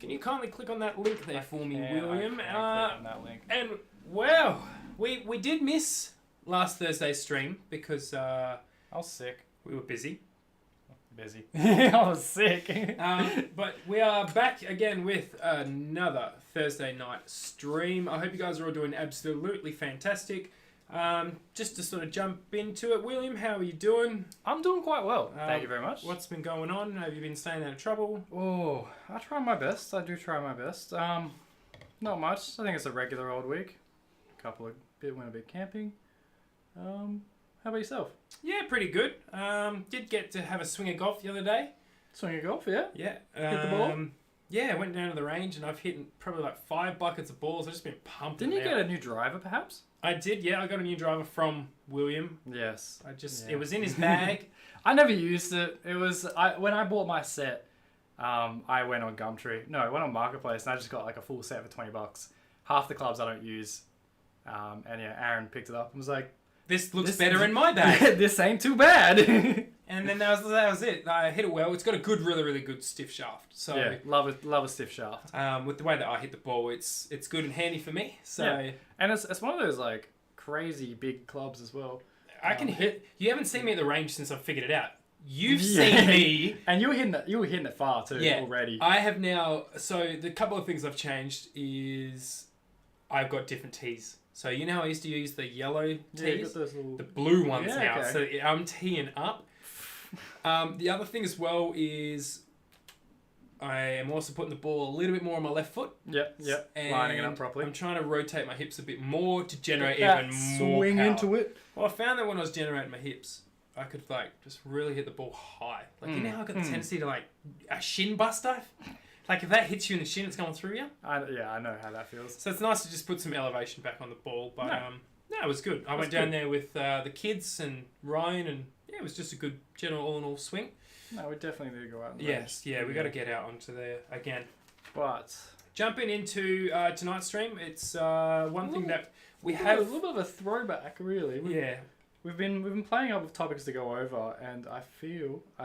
Can you kindly click on that link there for me, William? I can click on that link. And wow, we did miss last Thursday's stream because I was sick. we were busy. Busy. I was sick. But we are back again with another Thursday night stream. I hope you guys are all doing absolutely fantastic. Just to sort of jump into it, William, how are you doing? I'm doing quite well. Thank you very much. What's been going on? Have you been staying out of trouble? Oh, I try my best. I do try my best. Not much. I think it's a regular old week. Went a bit camping. How about yourself? Yeah, pretty good. Did get to have a swing of golf the other day. Swing of golf, yeah? Yeah. Hit the ball? Yeah, I went down to the range and I've hit probably like 5 buckets of balls. I've just been pumping Didn't you them get out. a new driver, perhaps? I did, yeah. I got a new driver from William. Yes. It was in his bag. I never used it. It was when I bought my set. I went on Gumtree. No, I went on Marketplace, and I just got like a full set for $20. Half the clubs I don't use. And yeah, Aaron picked it up and was like, This looks better in my bag. This ain't too bad. And then that was it. I hit it well. It's got a really good stiff shaft. So yeah, love a stiff shaft. with the way that I hit the ball, it's good and handy for me. So Yeah. And it's one of those like crazy big clubs as well. I can hit. You haven't seen me at the range since I figured it out. You've seen me, and you were hitting it far too already. I have now. So the couple of things I've changed is I've got different tees. So you know how I used to use the yellow tees, the blue ones now. Okay. So I'm teeing up. The other thing as well is I am also putting the ball a little bit more on my left foot. Yep. Lining it up properly. I'm trying to rotate my hips a bit more to generate That even more swing power. into it. Well, I found that when I was generating my hips, I could like just really hit the ball high. Like you know how I got the tendency to like a shin buster? Like if that hits you in the shin, it's going through you. I know how that feels. So it's nice to just put some elevation back on the ball. But No. it was good. I went down there with the kids and Ryan, and yeah, it was just a good general all in all swing. No, we definitely need to go out. Yes, yeah, we got to get out onto there again. But Jumping into tonight's stream, it's one thing that we have a little bit of a throwback, really. Yeah. We've been playing up with topics to go over, and I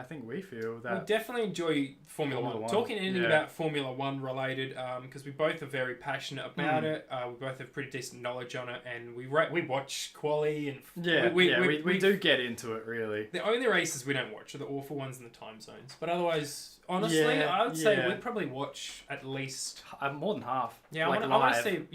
think we feel We that definitely enjoy Formula One. Talking anything about Formula One related, because we both are very passionate about it. We both have pretty decent knowledge on it, and we watch quali and we do get into it really. The only races we don't watch are the awful ones in the time zones. But otherwise, honestly, I would say we'd probably watch at least More than half. Yeah, like I want to see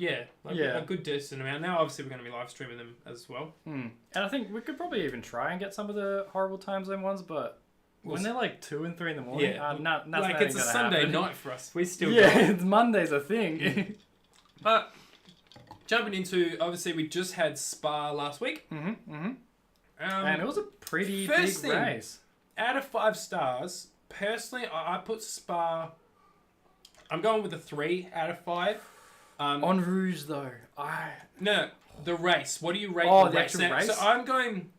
a good decent amount. Now, obviously, we're going to be live streaming them as well. And I think we could probably even try and get some of the horrible time zone ones, but when they're like 2 and 3 in the morning, it's a Sunday night for us. We still it's Monday's a thing. But jumping into, obviously, we just had Spa last week. And it was a pretty big race. Out of 5 stars, personally, I put Spa. I'm going with a 3 out of 5. On Rouge though, No, the race. What do you rate the race? actual race? So I'm going.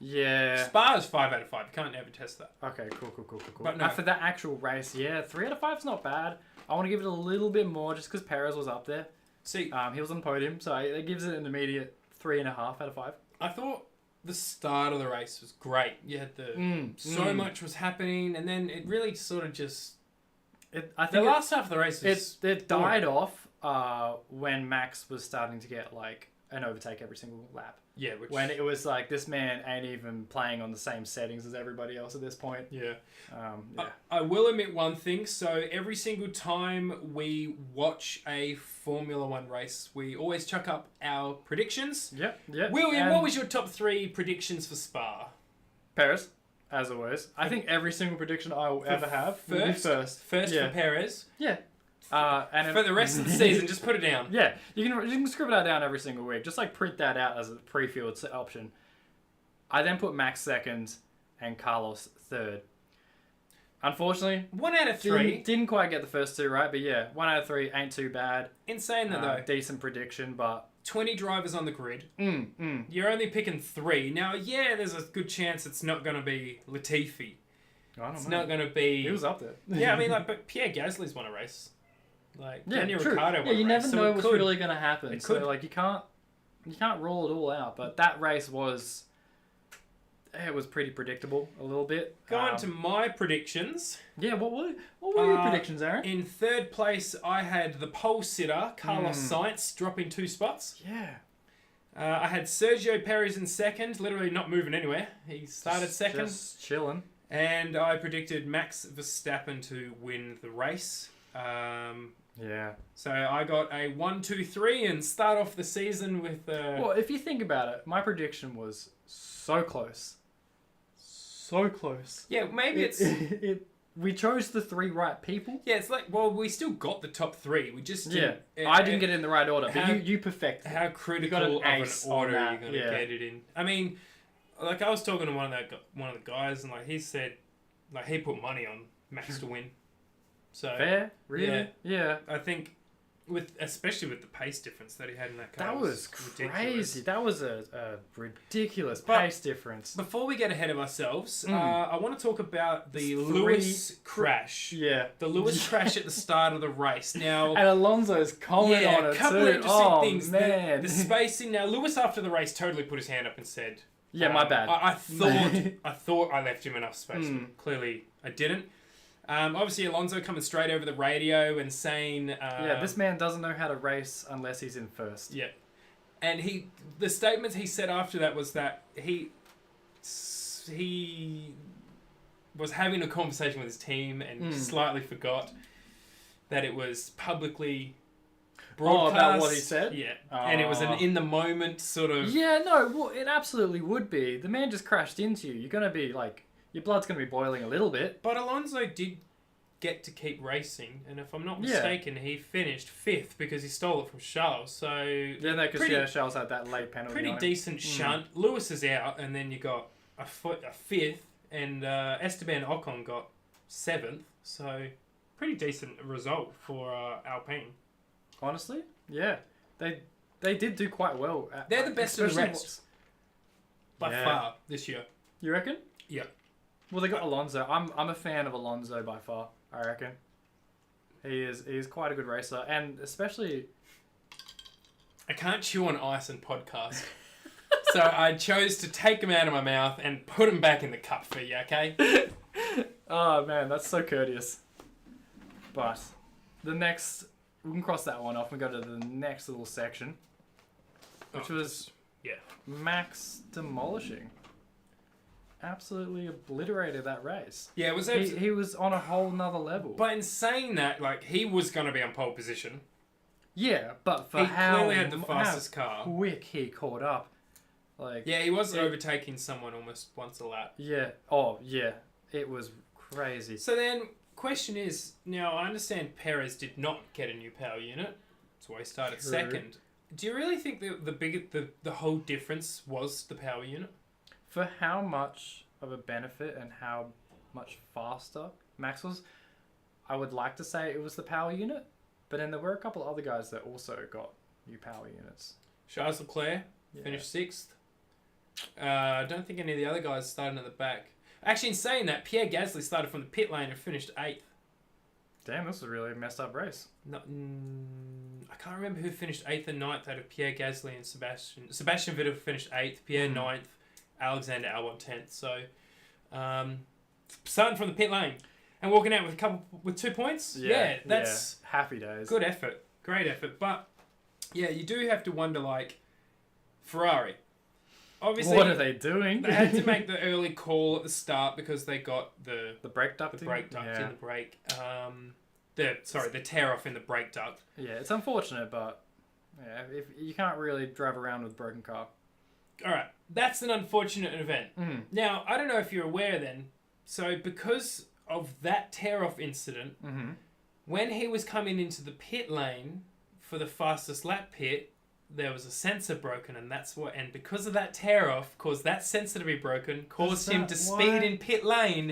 Yeah. Spa is 5 out of 5. You can't ever test that. Okay, cool. But no. For that actual race, 3 out of 5 is not bad. I want to give it a little bit more just because Perez was up there. See, he was on the podium, so it gives it an immediate 3.5 out of 5. I thought the start of the race was great. You had so much was happening, and then it really sort of just. I think the last half of the race was. It died off when Max was starting to get like an overtake every single lap. Yeah, when it was like this man ain't even playing on the same settings as everybody else at this point. Yeah. I will admit one thing. So every single time we watch a Formula One race, we always chuck up our predictions. Yep. William, what was your top 3 predictions for Spa? Paris, as always. I think every single prediction I will ever have will be first. First for Perez. Yeah. And for the rest of the season, just put it down. Yeah, you can scribble that down every single week. Just like print that out as a pre-filled option. I then put Max second and Carlos third. Unfortunately, 1 out of 3 didn't quite get the first 2 right, but 1 out of 3 ain't too bad. Insane that though. Decent prediction, but 20 drivers on the grid. You're only picking 3. Now, there's a good chance it's not going to be Latifi. I don't know. It's not going to be. He was up there. Yeah, I mean, but Pierre Gasly's won a race. Like Daniel true. Ricciardo won a race. You never know so what's really going to happen. It could. So like you can't rule it all out. But that race was it was pretty predictable a little bit. Going to my predictions. Yeah, what were your predictions, Aaron? In third place, I had the pole sitter, Carlos Sainz, dropping 2 spots. Yeah. I had Sergio Perez in second, literally not moving anywhere. He started second. Just chilling. And I predicted Max Verstappen to win the race. Yeah. So I got a 1, 2, 3 and start off the season with... Well, if you think about it, my prediction was so close. So close. Yeah, maybe it's... we chose the 3 right people. Yeah, it's like, well, we still got the top 3. We just didn't... I didn't get it in the right order, but you perfected. How critical of an order are you going to yeah. get it in? I mean, like I was talking to one of the guys, and like he said, like he put money on Max to win. So fair, really, yeah. I think especially with the pace difference that he had in that car, that was ridiculous. crazy. That was a ridiculous pace difference. Before we get ahead of ourselves, I want to talk about the Lewis crash. Yeah, the Lewis crash at the start of the race. Now, and Alonso's comment on it a couple too. of interesting things. Man, the spacing. Now, Lewis after the race totally put his hand up and said, "Yeah, my bad." I thought I left him enough space. But clearly, I didn't. Obviously, Alonso coming straight over the radio and saying... this man doesn't know how to race unless he's in first. Yeah. And the statements he said after that was that he was having a conversation with his team and slightly forgot that it was publicly broadcast. About what he said? Yeah. And it was an in-the-moment sort of... Yeah, no, well, it absolutely would be. The man just crashed into you. You're going to be like... Your blood's going to be boiling a little bit. But Alonso did get to keep racing, and if I'm not mistaken, he finished 5th because he stole it from Charles. So yeah, no, because Charles had that late penalty. Pretty decent shunt. Lewis is out, and then you got a 5th, and Esteban Ocon got 7th. So pretty decent result for Alpine. Honestly, yeah, they did do quite well. They're the best of the rest by far this year. You reckon? Yeah. Well, they got Alonso. I'm a fan of Alonso by far. I reckon he is quite a good racer, and especially I can't chew on ice and podcast, so I chose to take him out of my mouth and put him back in the cup for you. Okay? Oh man, that's so courteous. But we can cross that one off and go to the next little section, which was Max demolishing. Absolutely obliterated that race. Yeah, it was. He was on a whole nother level. But in saying that, like he was going to be on pole position. Yeah, but for he clearly had the fastest car. Quick he caught up. Like he was overtaking someone almost once a lap. Yeah. Oh yeah, it was crazy. So then, question is now I understand Perez did not get a new power unit, that's why he started second. Do you really think the whole difference was the power unit? For how much of a benefit and how much faster Max was, I would like to say it was the power unit, but then there were a couple of other guys that also got new power units. Charles Leclerc finished 6th. I don't think any of the other guys started at the back. Actually, in saying that, Pierre Gasly started from the pit lane and finished 8th. Damn, this was a really messed up race. No, I can't remember who finished 8th and 9th out of Pierre Gasly and Sebastian. Sebastian Vettel finished 8th, Pierre 9th. Alexander Albon 10th. So, starting from the pit lane and walking out with 2 points. Yeah, that's happy days. Good effort, great effort. But yeah, you do have to wonder, like Ferrari. Obviously, what are they doing? They had to make the early call at the start because they got the brake duct, in the brake. The tear off in the brake duct. Yeah, it's unfortunate, but yeah, if you can't really drive around with a broken car. All right, that's an unfortunate event. Now, I don't know if you're aware then, so because of that tear-off incident, when he was coming into the pit lane for the fastest lap pit, there was a sensor broken, and because of that tear-off, caused that sensor to be broken, caused him to speed in pit lane,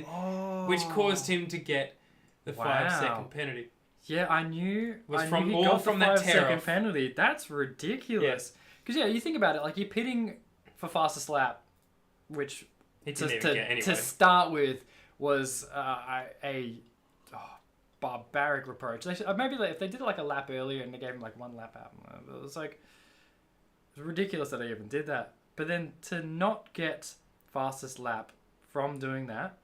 which caused him to get the 5-second penalty. Yeah, I knew. From that tear-off penalty. That's ridiculous. Because you think about it, like you're pitting for fastest lap, which to start with was a barbaric reproach. Maybe if they did it like a lap earlier and they gave him like 1 lap out, it was ridiculous that they even did that. But then to not get fastest lap from doing that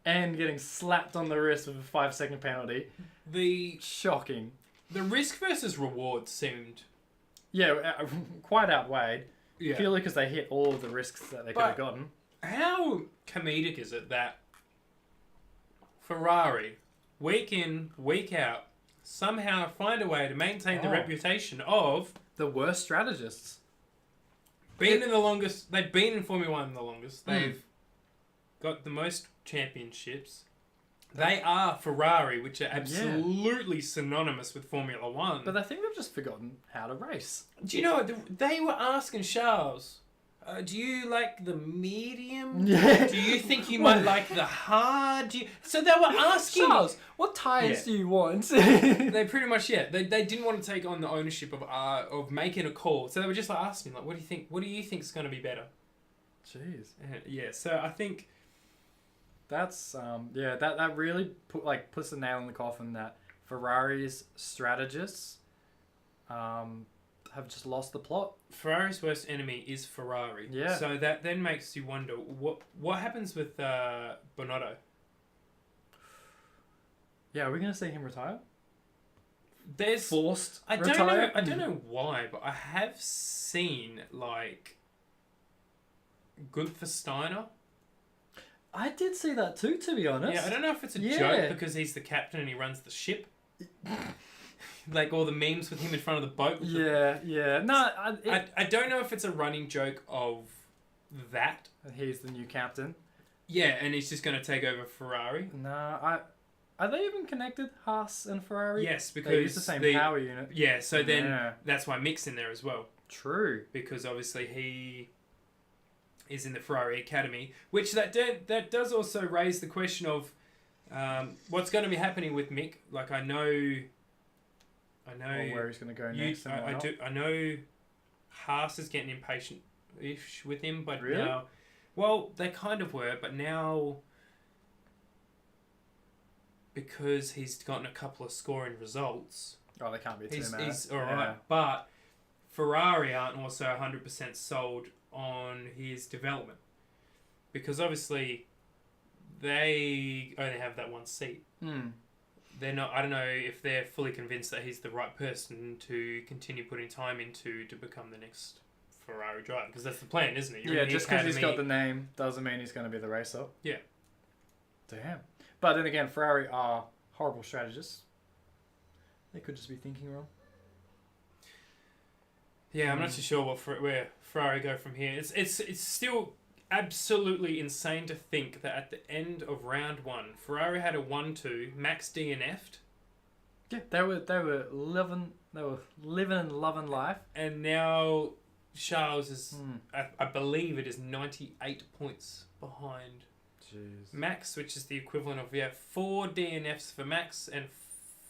and getting slapped on the wrist with a 5-second penalty. The Shocking. risk versus reward seemed Yeah, quite outweighed. yeah. Purely because they hit all of the risks that they could have gotten. How comedic is it that Ferrari, week in, week out, somehow find a way to maintain the reputation of The worst strategists. being in the longest... They've been in Formula 1 the longest. They've got the most championships. They are Ferrari, which are absolutely synonymous with Formula 1. But I think they've just forgotten how to race. Do you know, they were asking Charles, do you like the medium? Yeah. Do you think you might like the hard? So they were asking... Charles, what tyres do you want? They pretty much, they didn't want to take on the ownership of making a call. So they were just like asking, like, what do you think? What do you think is going to be better? Jeez. Yeah, so I think... That's, that really puts the nail in the coffin that Ferrari's strategists have just lost the plot. Ferrari's worst enemy is Ferrari. Yeah. So that then makes you wonder, what happens with Bonotto? Yeah, are we going to see him retire? There's... Forced I retire? don't know why, but I have seen, like, Gunther Steiner. I did see that too, to be honest. Yeah, I don't know if it's a joke because he's the captain and he runs the ship. Like all the memes with him in front of the boat. Yeah. No, I don't know if it's a running joke of that. He's the new captain. Yeah, and he's just going to take over Ferrari. No, are they even connected, Haas and Ferrari? Yes, because they use the same power unit. Yeah, so then that's why Mick's in there as well. True. Because obviously he is in the Ferrari Academy, which that does also raise the question of what's going to be happening with Mick. Like I know or where he's going to go next. I know Haas is getting impatient-ish with him, but really? now, well, they kind of were, but now because he's gotten a couple of scoring results, they can't be too mad. He's all right, but Ferrari aren't also 100% sold on his development because obviously they only have that one seat. They're not. I don't know if they're fully convinced that he's the right person to continue putting time into to become the next Ferrari driver because that's the plan, isn't it? Yeah, just because he's got the name doesn't mean he's going to be the racer. Yeah. Damn. But then again, Ferrari are horrible strategists. They could just be thinking wrong. Yeah, I'm not too sure where Ferrari go from here. It's still absolutely insane to think that at the end of round 1, Ferrari had a 1-2, Max DNF'd. Yeah, they were living and loving life, and now Charles is I believe it is 98 points behind Max, which is the equivalent of 4 DNFs for Max and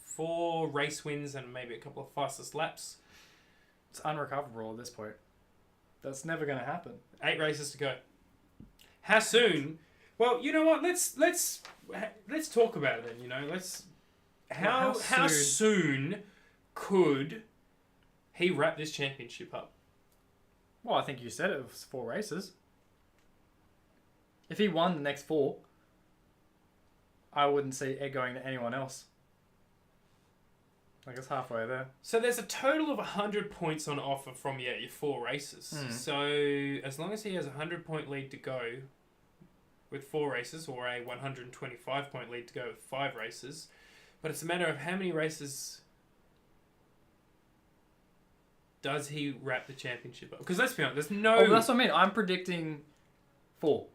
4 race wins and maybe a couple of fastest laps. It's unrecoverable at this point. That's never going to happen. 8 races to go. How soon? Well, you know what? Let's talk about it then. You know, how soon could he wrap this championship up? Well, I think you said it was 4 races. If he won the next 4, I wouldn't see it going to anyone else. Like it's halfway there. So there's a total of 100 points on offer from your 4 races. So as long as he has a 100-point lead to go with 4 races, or a 125-point lead to go with 5 races, but it's a matter of how many races does he wrap the championship up? Because let's be honest, there's no... Oh, that's what I mean. I'm predicting 4.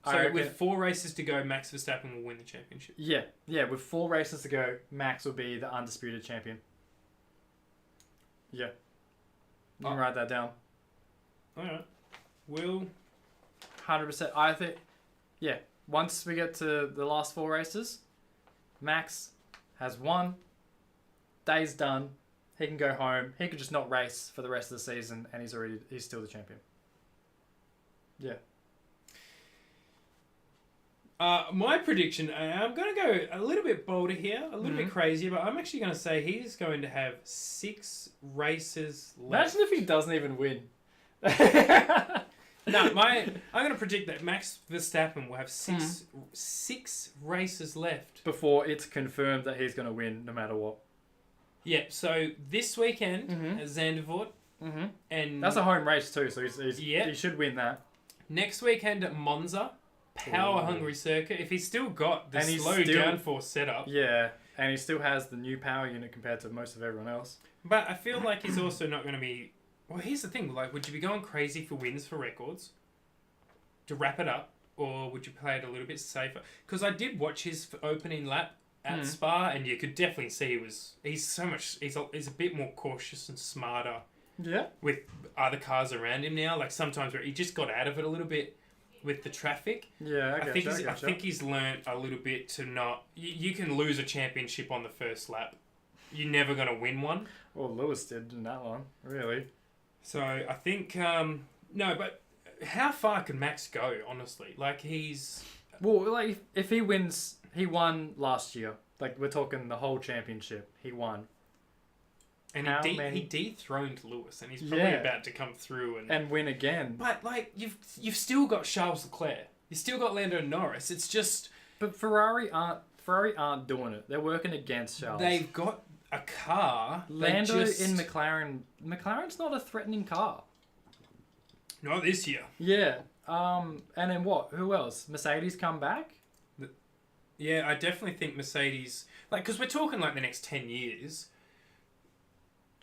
So with 4 races to go, Max Verstappen will win the championship. Yeah. With 4 races to go, Max will be the undisputed champion. Yeah. You can write that down. All right. Will 100%. I think. Yeah. Once we get to the last 4 races, Max has won. Day's done. He can go home. He could just not race for the rest of the season, and he's still the champion. Yeah. My prediction, I'm going to go a little bit bolder here, a little bit crazy, but I'm actually going to say he's going to have 6 races left. Imagine if he doesn't even win. No, I'm going to predict that Max Verstappen will have six races left. Before it's confirmed that he's going to win no matter what. Yeah, so this weekend at Zandvoort. Mm-hmm. And that's a home race too, so he should win that. Next weekend at Monza, power-hungry circuit. If he's still got the slow downforce setup. Yeah, and he still has the new power unit compared to most of everyone else. But I feel like he's also not going to be... Well, here's the thing. Like, would you be going crazy for wins for records to wrap it up? Or would you play it a little bit safer? Because I did watch his opening lap at Spa, and you could definitely see he's a bit more cautious and smarter. Yeah. With other cars around him now. Like, sometimes where he just got out of it a little bit with the traffic. Yeah, I think he's learnt a little bit to not... You can lose a championship on the first lap. You're never going to win one. Well, Lewis did in that one, really. So, I think... no, but how far can Max go, honestly? Like, he's... Well, like, if he wins... He won last year. Like, we're talking the whole championship. He won. And he dethroned Lewis, and he's probably about to come through and win again. But like you've still got Charles Leclerc, you've still got Lando Norris. It's just but Ferrari aren't doing it. They're working against Charles. They've got a car. Lando in McLaren. McLaren's not a threatening car. Not this year. Yeah. And then what? Who else? Mercedes come back. Yeah, I definitely think Mercedes. Like, because we're talking like the next 10 years.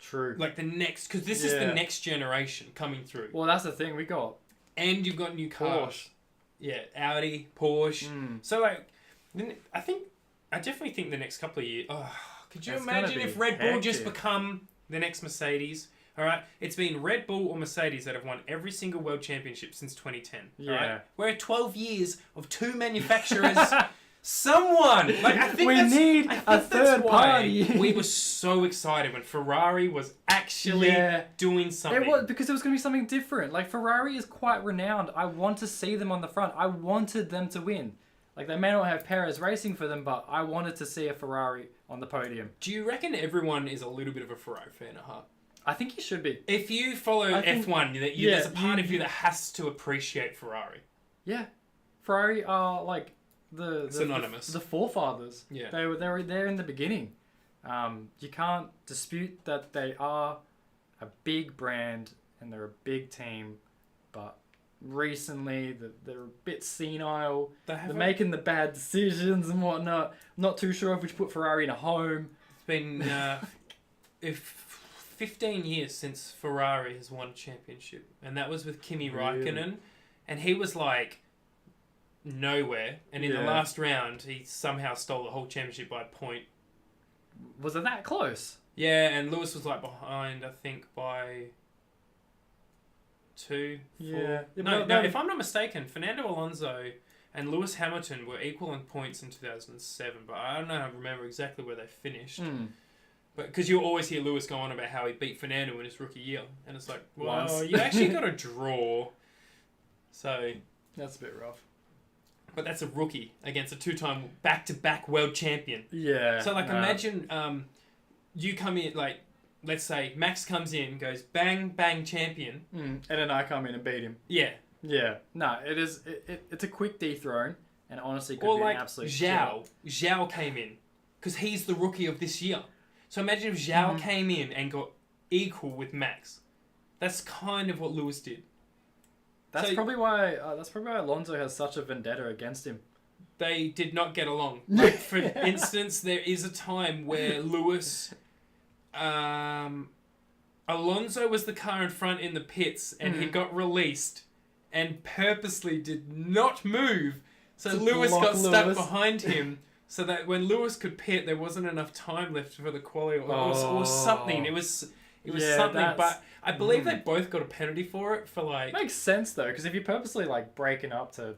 True. Like the next, because this is the next generation coming through. Well, that's the thing we got. And you've got new cars. Porsche. Yeah, Audi, Porsche. So like, I definitely think the next couple of years. Oh, could you imagine if Red Bull just become the next Mercedes? All right, it's been Red Bull or Mercedes that have won every single world championship since 2010. Yeah. All right? We're at 12 years of two manufacturers. Someone! Like, I think we need a third party. We were so excited when Ferrari was actually doing something. It was because there was going to be something different. Like, Ferrari is quite renowned. I want to see them on the front. I wanted them to win. Like, they may not have Perez racing for them, but I wanted to see a Ferrari on the podium. Do you reckon everyone is a little bit of a Ferrari fan at heart? I think you should be. If you follow F1, there's a part of you that has to appreciate Ferrari. Yeah. Ferrari are, like... synonymous. The forefathers. Yeah. They were there in the beginning. You can't dispute that they are a big brand and they're a big team, but recently they're a bit senile. They're making the bad decisions and whatnot. Not too sure if we should put Ferrari in a home. It's been 15 years since Ferrari has won a championship, and that was with Kimi Raikkonen, and he was like nowhere, and in the last round he somehow stole the whole championship by a point. Was it that close? Yeah, and Lewis was like behind, I think, by 2, 4. No, if I'm not mistaken, Fernando Alonso and Lewis Hamilton were equal in points in 2007, but I don't know, I remember exactly where they finished. But because you always hear Lewis go on about how he beat Fernando in his rookie year, and it's like, well, you actually got a draw. So that's a bit rough. But that's a rookie against a two-time back-to-back world champion. Yeah. So, like, imagine you come in, like, let's say Max comes in, goes bang, bang, champion. And then I come in and beat him. Yeah. Yeah. No, it's a quick dethrone, and honestly could be an absolute Zhao. Zhao came in, because he's the rookie of this year. So imagine if Zhao came in and got equal with Max. That's kind of what Lewis did. That's probably why Alonso has such a vendetta against him. They did not get along. Like, for instance, there is a time where Lewis... Alonso was the car in front in the pits, and he got released and purposely did not move. So Lewis got stuck behind him, so that when Lewis could pit, there wasn't enough time left for the quali or something. It was something, but I believe they both got a penalty for it for like... Makes sense though, because if you're purposely like breaking up to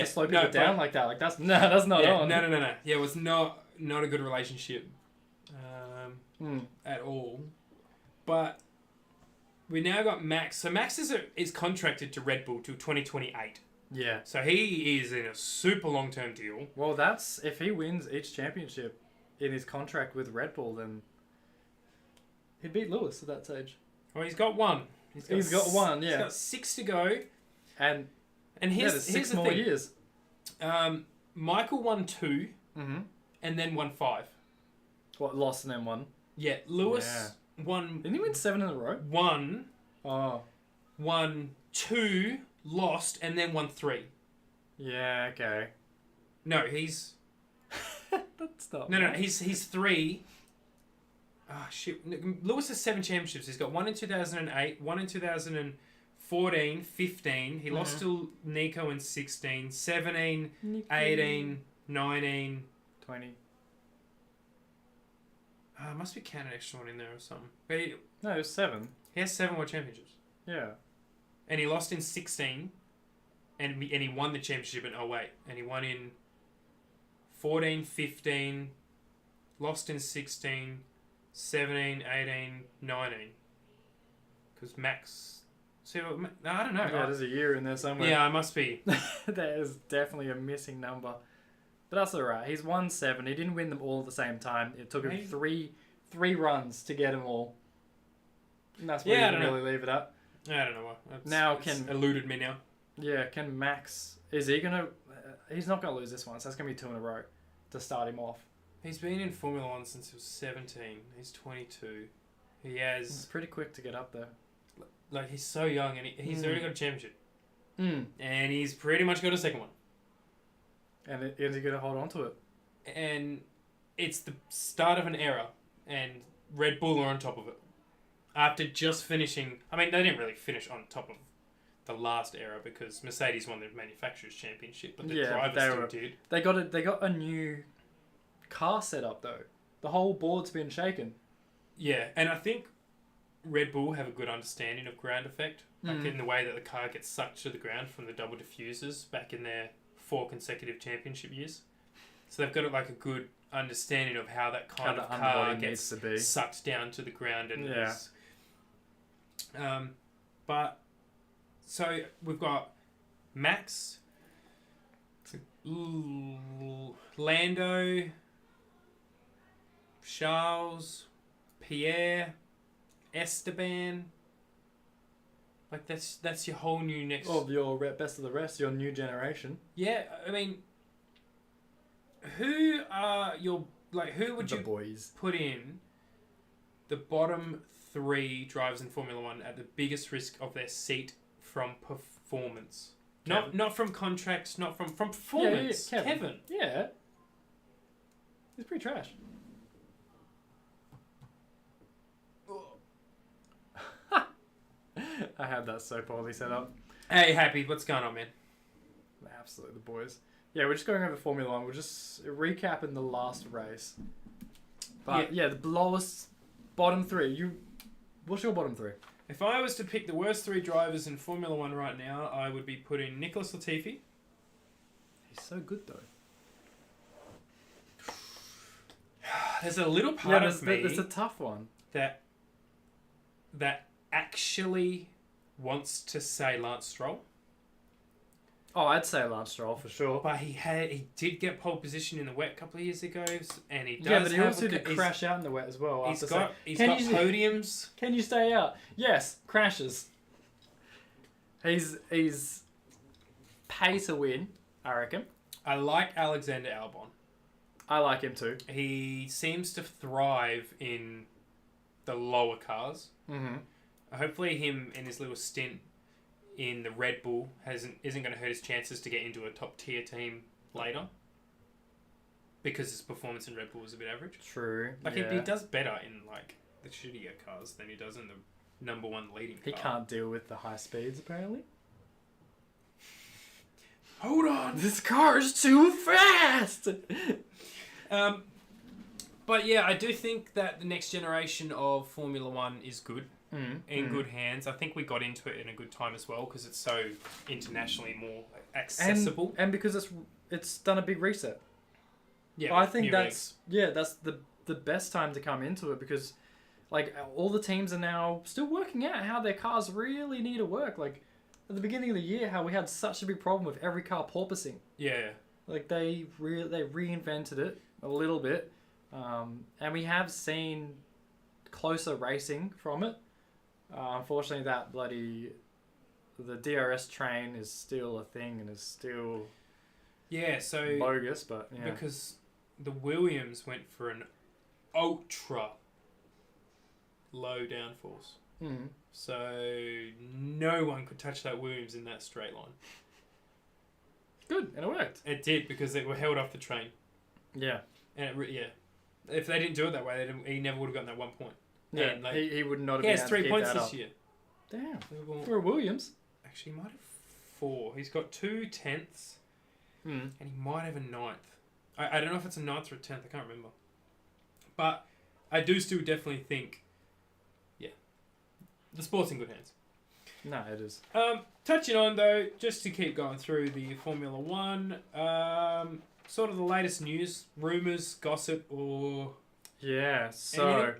slow people down like that, like that's not on. No. Yeah, it was not a good relationship at all. But we now got Max. So Max is contracted to Red Bull till 2028. Yeah. So he is in a super long-term deal. Well, that's if he wins each championship in his contract with Red Bull, then he'd beat Lewis at that stage. Well, he's got one. He's got one, He's yeah. got 6 to go. And here's, there's here's 6 the more thing. years. Michael won 2 Mm-hmm. and then won 5. What, lost and then won? Yeah, Lewis won Didn't he win 7 in a row? 1, Oh. won 2, lost, and then won 3. Yeah, okay. No, he's... That's not... No, he's 3. Oh, shit. Lewis has 7 championships. He's got 1 in 2008, 1 in 2014, 15. He lost to Nico in 16, 17, 18, 19... 20. Must be counting an extra one in there or something. But No, it was 7. he has 7 more championships. Yeah. And he lost in 16, and he won the championship in 08. And he won in 14, 15, lost in 16, 17, 18, 19. Because Max... See, I don't know. Yeah, there's a year in there somewhere. Yeah, I must be. There's definitely a missing number. But that's alright. He's won 7. He didn't win them all at the same time. It took him Maybe. three runs to get them all. And that's where Yeah, I you can don't know. really leave it at. I don't know why. It's Can- eluded me now. Yeah, can Max... Is he going to... he's not going to lose this one, so that's going to be 2 in a row to start him off. He's been in Formula 1 since he was 17. He's 22. He It's has... pretty quick to get up there. Like, he's so young, and he's already got a championship. Mm. And he's pretty much got a second one. And is he going to hold on to it? And it's the start of an era, and Red Bull are on top of it. After just finishing... I mean, they didn't really finish on top of the last era because Mercedes won the manufacturers' championship, but the drivers still did. They got a new car set up though. The whole board's been shaken. Yeah, and I think Red Bull have a good understanding of ground effect, like in the way that the car gets sucked to the ground from the double diffusers back in their 4 consecutive championship years. So they've got like a good understanding of how that kind of car gets to be sucked down to the ground and is, but so we've got Max, Lando, Charles, Pierre, Esteban. Like that's your whole new next. of your best of the rest, your new generation. Yeah, I mean, who are your who would The you boys. put in the bottom 3 drivers in Formula 1 at the biggest risk of their seat from performance? Kevin. Not from contracts, not from performance. Yeah, Kevin. Yeah. He's pretty trash. I had that so poorly set up. Hey, Happy, what's going on, man? Absolutely, the boys. Yeah, we're just going over Formula 1. We're just recapping the last race. But yeah, the lowest bottom 3. What's your bottom 3? If I was to pick the worst 3 drivers in Formula 1 right now, I would be putting Nicholas Latifi. He's so good though. There's a little part of me It's a tough one. that actually wants to say Lance Stroll. Oh, I'd say Lance Stroll for sure. But he did get pole position in the wet a couple of years ago, and he does. Yeah, but he have also did crash out in the wet as well. He's got podiums. Can you stay out? Yes, crashes. He's pay to win, I reckon. I like Alexander Albon. I like him too. He seems to thrive in the lower cars. Mm-hmm. Hopefully, him in his little stint in the Red Bull isn't going to hurt his chances to get into a top tier team later. Because his performance in Red Bull was a bit average. True. Like yeah. he does better in like the shittier cars than he does in the number 1 leading car. He can't deal with the high speeds apparently. Hold on. This car is too fast. But yeah, I do think that the next generation of Formula 1 is good. In good hands. I think we got into it in a good time as well because it's so internationally more accessible. And because it's done a big reset. Yeah, I think that's the best time to come into it because like all the teams are now still working out how their cars really need to work. Like at the beginning of the year, how we had such a big problem with every car porpoising. Yeah. Like they reinvented it a little bit, and we have seen closer racing from it. Unfortunately, the DRS train is still a thing and is still Yeah, so bogus, but yeah. because the Williams went for an ultra low downforce. Mm. So no one could touch that Williams in that straight line. Good, and it worked. It did because they were held off the train. Yeah. And if they didn't do it that way, he never would have gotten that 1 point. Yeah, And, like, he would not have he been has able 3 to keep points that this up. year. Damn. Liverpool, For a Williams. actually, he might have 4. He's got 2 tenths, Mm. and he might have a 9th. I don't know if it's a 9th or a 10th. I can't remember. But I do still definitely think, the sport's in good hands. No, it is. Touching on, though, just to keep going through the Formula 1, sort of the latest news, rumours, gossip, or... Yeah, so Anything?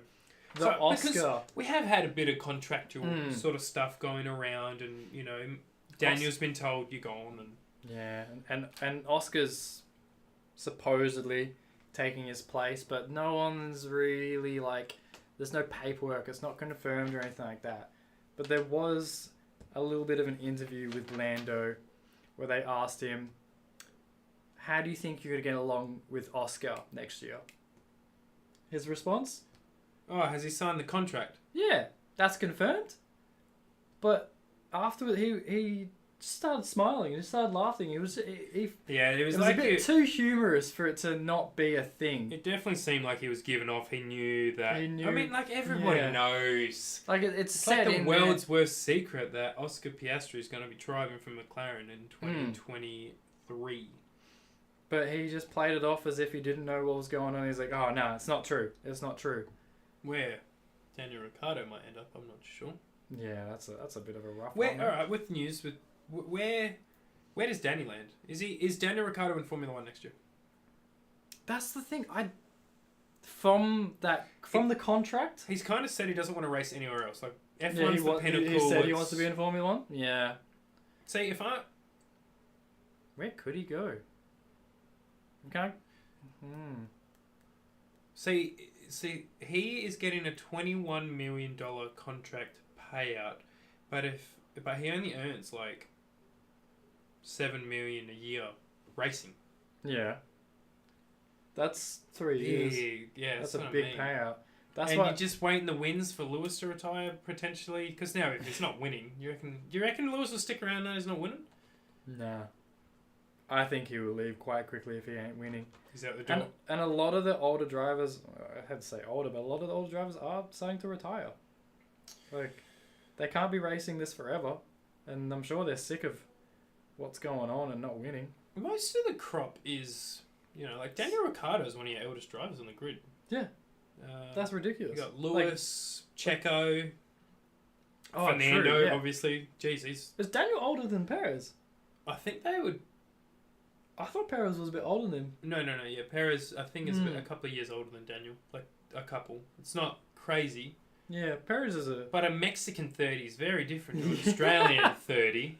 the So, Oscar. because we have had a bit of contractual Mm. sort of stuff going around, and, Daniel's been told you're gone, and... Yeah, and Oscar's supposedly taking his place, but no one's really like. There's no paperwork. It's not confirmed or anything like that. But there was a little bit of an interview with Lando, where they asked him, "How do you think you're gonna get along with Oscar next year?" His response, Oh, has he signed the contract? "Yeah, that's confirmed." But afterward, he started smiling and he started laughing. It was Yeah, it it was was like... a bit too humorous for it to not be a thing. It definitely seemed like he was giving off. He knew that... He knew- I mean, like, everybody yeah. knows. Like it's It's set like the in world's worst secret that Oscar Piastri is going to be driving for McLaren in 2023. there, but he just played it off as if he didn't know what was going on. He's like, "Oh no, it's not true. It's not true." Where Daniel Ricciardo might end up, I'm not sure. Yeah, that's a bit of a rough Where, one. all right, with news, where does Danny land? Is Daniel Ricciardo in Formula 1 next year? That's the thing. From the contract. He's kind of said he doesn't want to race anywhere else. Like F1's Yeah, the pinnacle. he said he it's- wants to be in Formula 1. Yeah. See, Where could he go? Okay. see, he is getting a $21 million contract payout, but he only earns like $7 million a year racing. Yeah. That's 3 years. Yeah, That's a what I big mean. payout. That's And why. you're just waiting the wins for Lewis to retire potentially, because now if he's not winning, you reckon Lewis will stick around now? He's not winning. Nah. I think he will leave quite quickly if he ain't winning. He's out the door. And a lot of the older drivers, I had to say older, but a lot of the older drivers are starting to retire. Like, they can't be racing this forever, and I'm sure they're sick of what's going on and not winning. Most of the crop is, like Daniel Ricciardo is one of your eldest drivers on the grid. Yeah. That's You ridiculous. got Lewis, Checo, Fernando, true, yeah. obviously. Jeez, Is Daniel older than Perez? I think they would. I thought Perez was a bit older than him. No. Yeah, Perez, I think is a couple of years older than Daniel. Like a couple. It's not crazy, Yeah, Perez is a... but a Mexican 30 is very different to an Australian 30.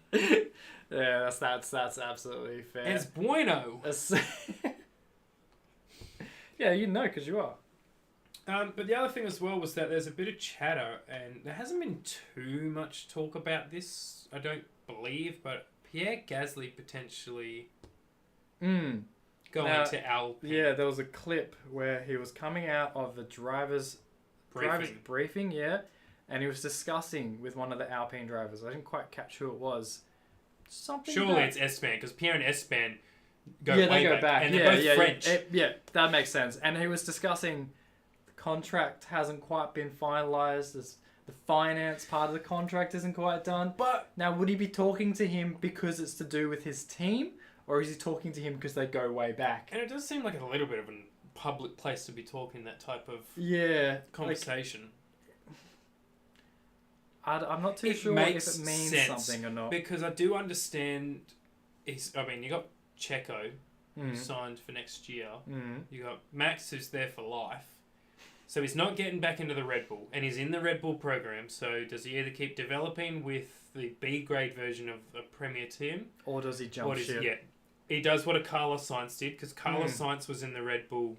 Yeah, that's absolutely fair. It's bueno. Yeah, you know, because you are. But the other thing as well was that there's a bit of chatter, and there hasn't been too much talk about this, I don't believe, but Pierre Gasly potentially going to Alpine. Yeah, there was a clip where he was coming out of the driver's briefing, yeah, and he was discussing with one of the Alpine drivers. I didn't quite catch who it was. Surely it's Espan, because Pierre and Espan go they way go back. and they're both French. Yeah, that makes sense. And he was discussing the contract hasn't quite been finalised. The finance part of the contract isn't quite done. But now, would he be talking to him because it's to do with his team, or is he talking to him because they go way back? and it does seem like a little bit of a public place to be talking that type of conversation. I'm not too sure if it means something or not. Because I do understand. You got Checo, who's signed for next year. You got Max, who's there for life. So he's not getting back into the Red Bull, and he's in the Red Bull program. So does he either keep developing with the B grade version of a Premier team, Or does he jump ship? Yeah, he does what a Carlos Sainz did, because Carlos Sainz was in the Red Bull.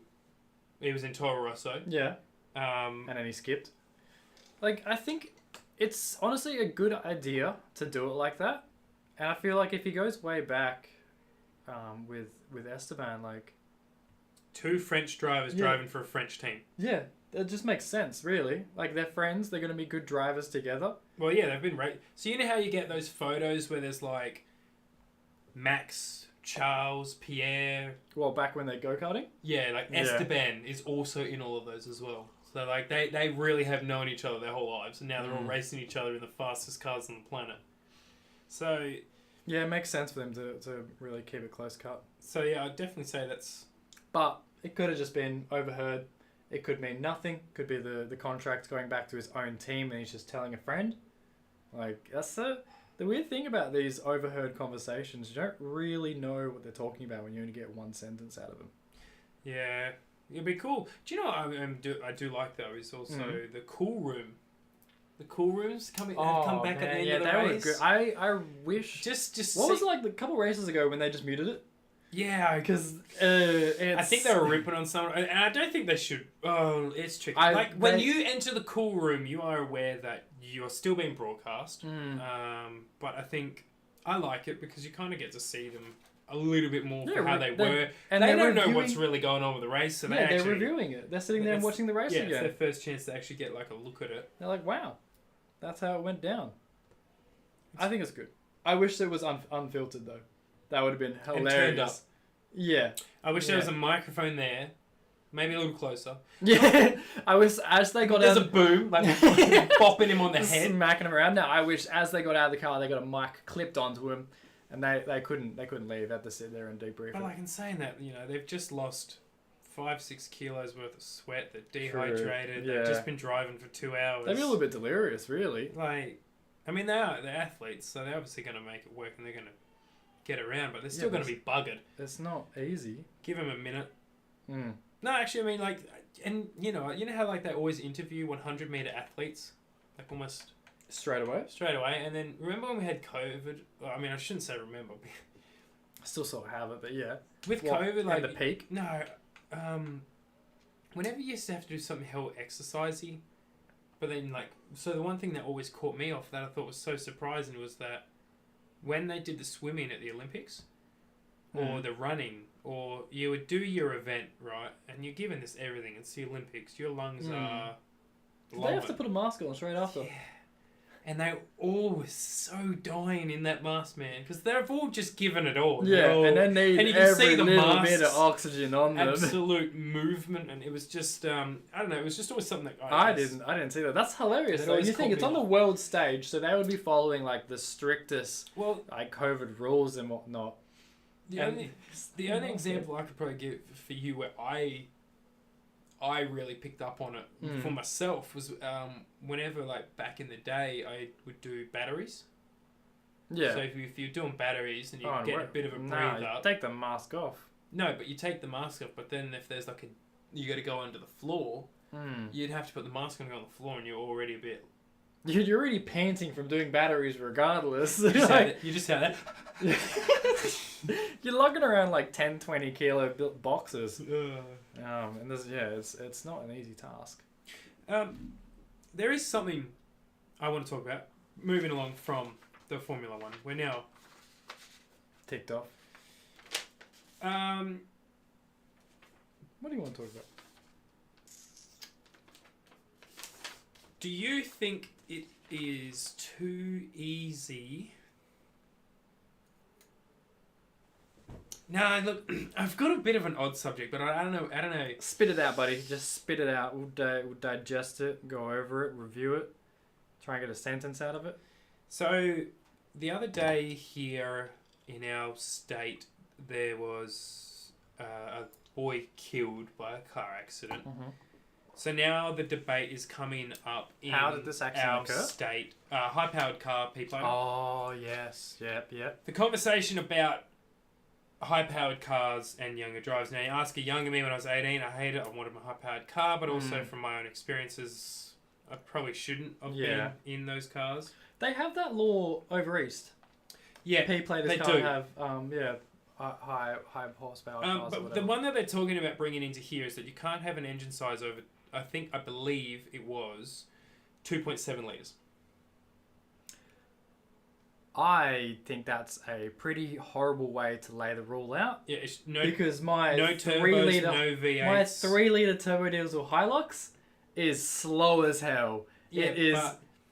He was in Toro Rosso. Yeah. And And then he skipped. Like, I think it's honestly a good idea to do it like that. And I feel like if he goes way back with Esteban, like... Two French drivers Yeah. driving for a French team. Yeah, it just makes sense, really. Like, they're friends, they're going to be good drivers together. Well, yeah, they've been So you know how you get those photos where there's like Max, Charles, Pierre. Well, back when they go-karting? Yeah, like Yeah. Esteban is also in all of those as well. So like they really have known each other their whole lives, and now they're all racing each other in the fastest cars on the planet. So Yeah, it makes sense for them to really keep it close cut. so yeah, I'd definitely say that's. But it could have just been overheard. It could mean nothing. Could be the contract going back to his own team and he's just telling a friend. Like, that's the weird thing about these overheard conversations. You don't really know what they're talking about when you only get one sentence out of them. Yeah, it'd be cool. Do you know what I do like though is also the cool room. The cool rooms come back at the end of the race. Were good. I wish. Just What was it like a couple races ago when they just muted it? Yeah, Because I think they were ripping on someone, and I don't think they should. Oh, it's tricky. When you enter the cool room, you are aware that you are still being broadcast. But I think I like it because you kind of get to see them a little bit more for how they were. And they don't know what's really going on with the race, so they're reviewing it. They're sitting there and watching the race again. It's their first chance to actually get like a look at it. They're like, wow, that's how it went down. I think it's good. I wish it was unfiltered though. That would have been hilarious. And turned up. Yeah. I wish there was a microphone there, maybe a little closer. Yeah. I wish as they got There's out. a boom, like bopping him on the Just head. smacking him around. No, I wish as they got out of the car, they got a mic clipped onto him, and they couldn't leave. They had to sit there and debrief. But like in saying that, they've just lost 5-6 kilos worth of sweat. They're dehydrated. True. They've just been driving for 2 hours. They'd be a little bit delirious, really. Like, I mean, they're athletes, so they're obviously going to make it work, and they're going to get around, but they're still going to be buggered. It's not easy. Give them a minute. Mm. No, actually, I mean, like, and you know how like they always interview 100-meter athletes, like almost Straight away. and then remember when we had COVID? Well, I mean, I shouldn't say remember. I still sort of have it, but yeah. With COVID, like the peak. No, whenever you used to have to do something hell exercisey, but then like, so the one thing that always caught me off that I thought was so surprising was that when they did the swimming at the Olympics, or the running, or you would do your event, right, and you're given this everything, it's the Olympics, your lungs are They have to put a mask on straight after. Yeah. And they all were so dying in that mask, man, because they've all just given it all. Yeah, and then need and you can every see the little bit of masks, oxygen on them. absolute movement, and it was just, I don't know, it was just always something that I didn't see that. That's hilarious. It Though. always You think caught it's me on the off. world stage, so they would be following like the strictest Well, like COVID rules and whatnot. the only example I could probably give for you where I really picked up on it for myself was whenever, like, back in the day, I would do batteries. Yeah. So if you're doing batteries and you get a bit of a breathe up. Take the mask off. No, but you take the mask off, but then if there's like you got to go under the floor, you'd have to put the mask on the floor, and you're already a bit. You're already panting from doing batteries regardless. You just had that. You're lugging around like 10, 20 kilo boxes. And it's not an easy task. There is something I want to talk about. Moving along from the Formula One, we're now ticked off. What do you want to talk about? Do you think it is too easy? Nah, look, I've got a bit of an odd subject, but I don't know. Spit it out, buddy. Just spit it out. We'll digest it, go over it, review it, try and get a sentence out of it. So, the other day here in our state, there was a boy killed by a car accident. So now the debate is coming up in How did this accident our occur? state. High-powered car, people. Oh, yes. Yep. The conversation about high-powered cars and younger drivers. Now, you ask a younger me when I was 18, I hated it. I wanted my high-powered car, but also from my own experiences, I probably shouldn't have been in those cars. They have that law over east. Yeah, P-platers they can't do. have high horsepower cars or but whatever. the one that they're talking about bringing into here is that you can't have an engine size over, I believe it was 2.7 litres. I think that's a pretty horrible way to lay the rule out. Yeah, it's Because my no 3 turbos, liter, no V8s. my 3 liter turbo diesel Hilux is slow as hell. Yeah,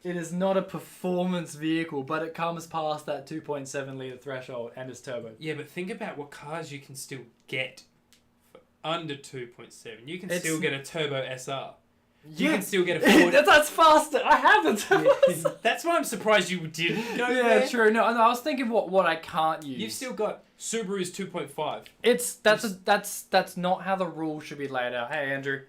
It is not a performance vehicle, but it comes past that 2.7 liter threshold and is turbo. Yeah, but think about what cars you can still get for under 2.7. You can It's- still get a turbo SR. You Yeah. can still get a Ford. That's faster. I have a turbo. That's why I'm surprised you didn't go Yeah, there. true. No, I was thinking what I can't use. You've still got Subaru's 2.5. That's not how the rule should be laid out. Hey Andrew,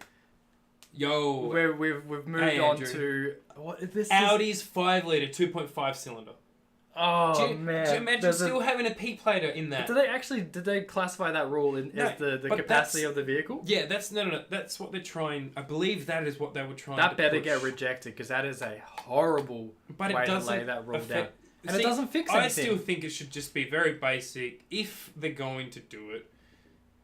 Yo, we've moved Hey, on Andrew. to what is this? Audi's 5 litre 2.5 cylinder. Oh do you, man, do you imagine There's still having a P plater in that? did they classify that rule in, No, as the but capacity that's- of the vehicle? Yeah, that's no. That's what they're trying. I believe that is what they were trying. That to better push. get rejected because that is a horrible But way it to doesn't lay that rule down. affect. And See, it doesn't fix I anything. still think it should just be very basic. If they're going to do it,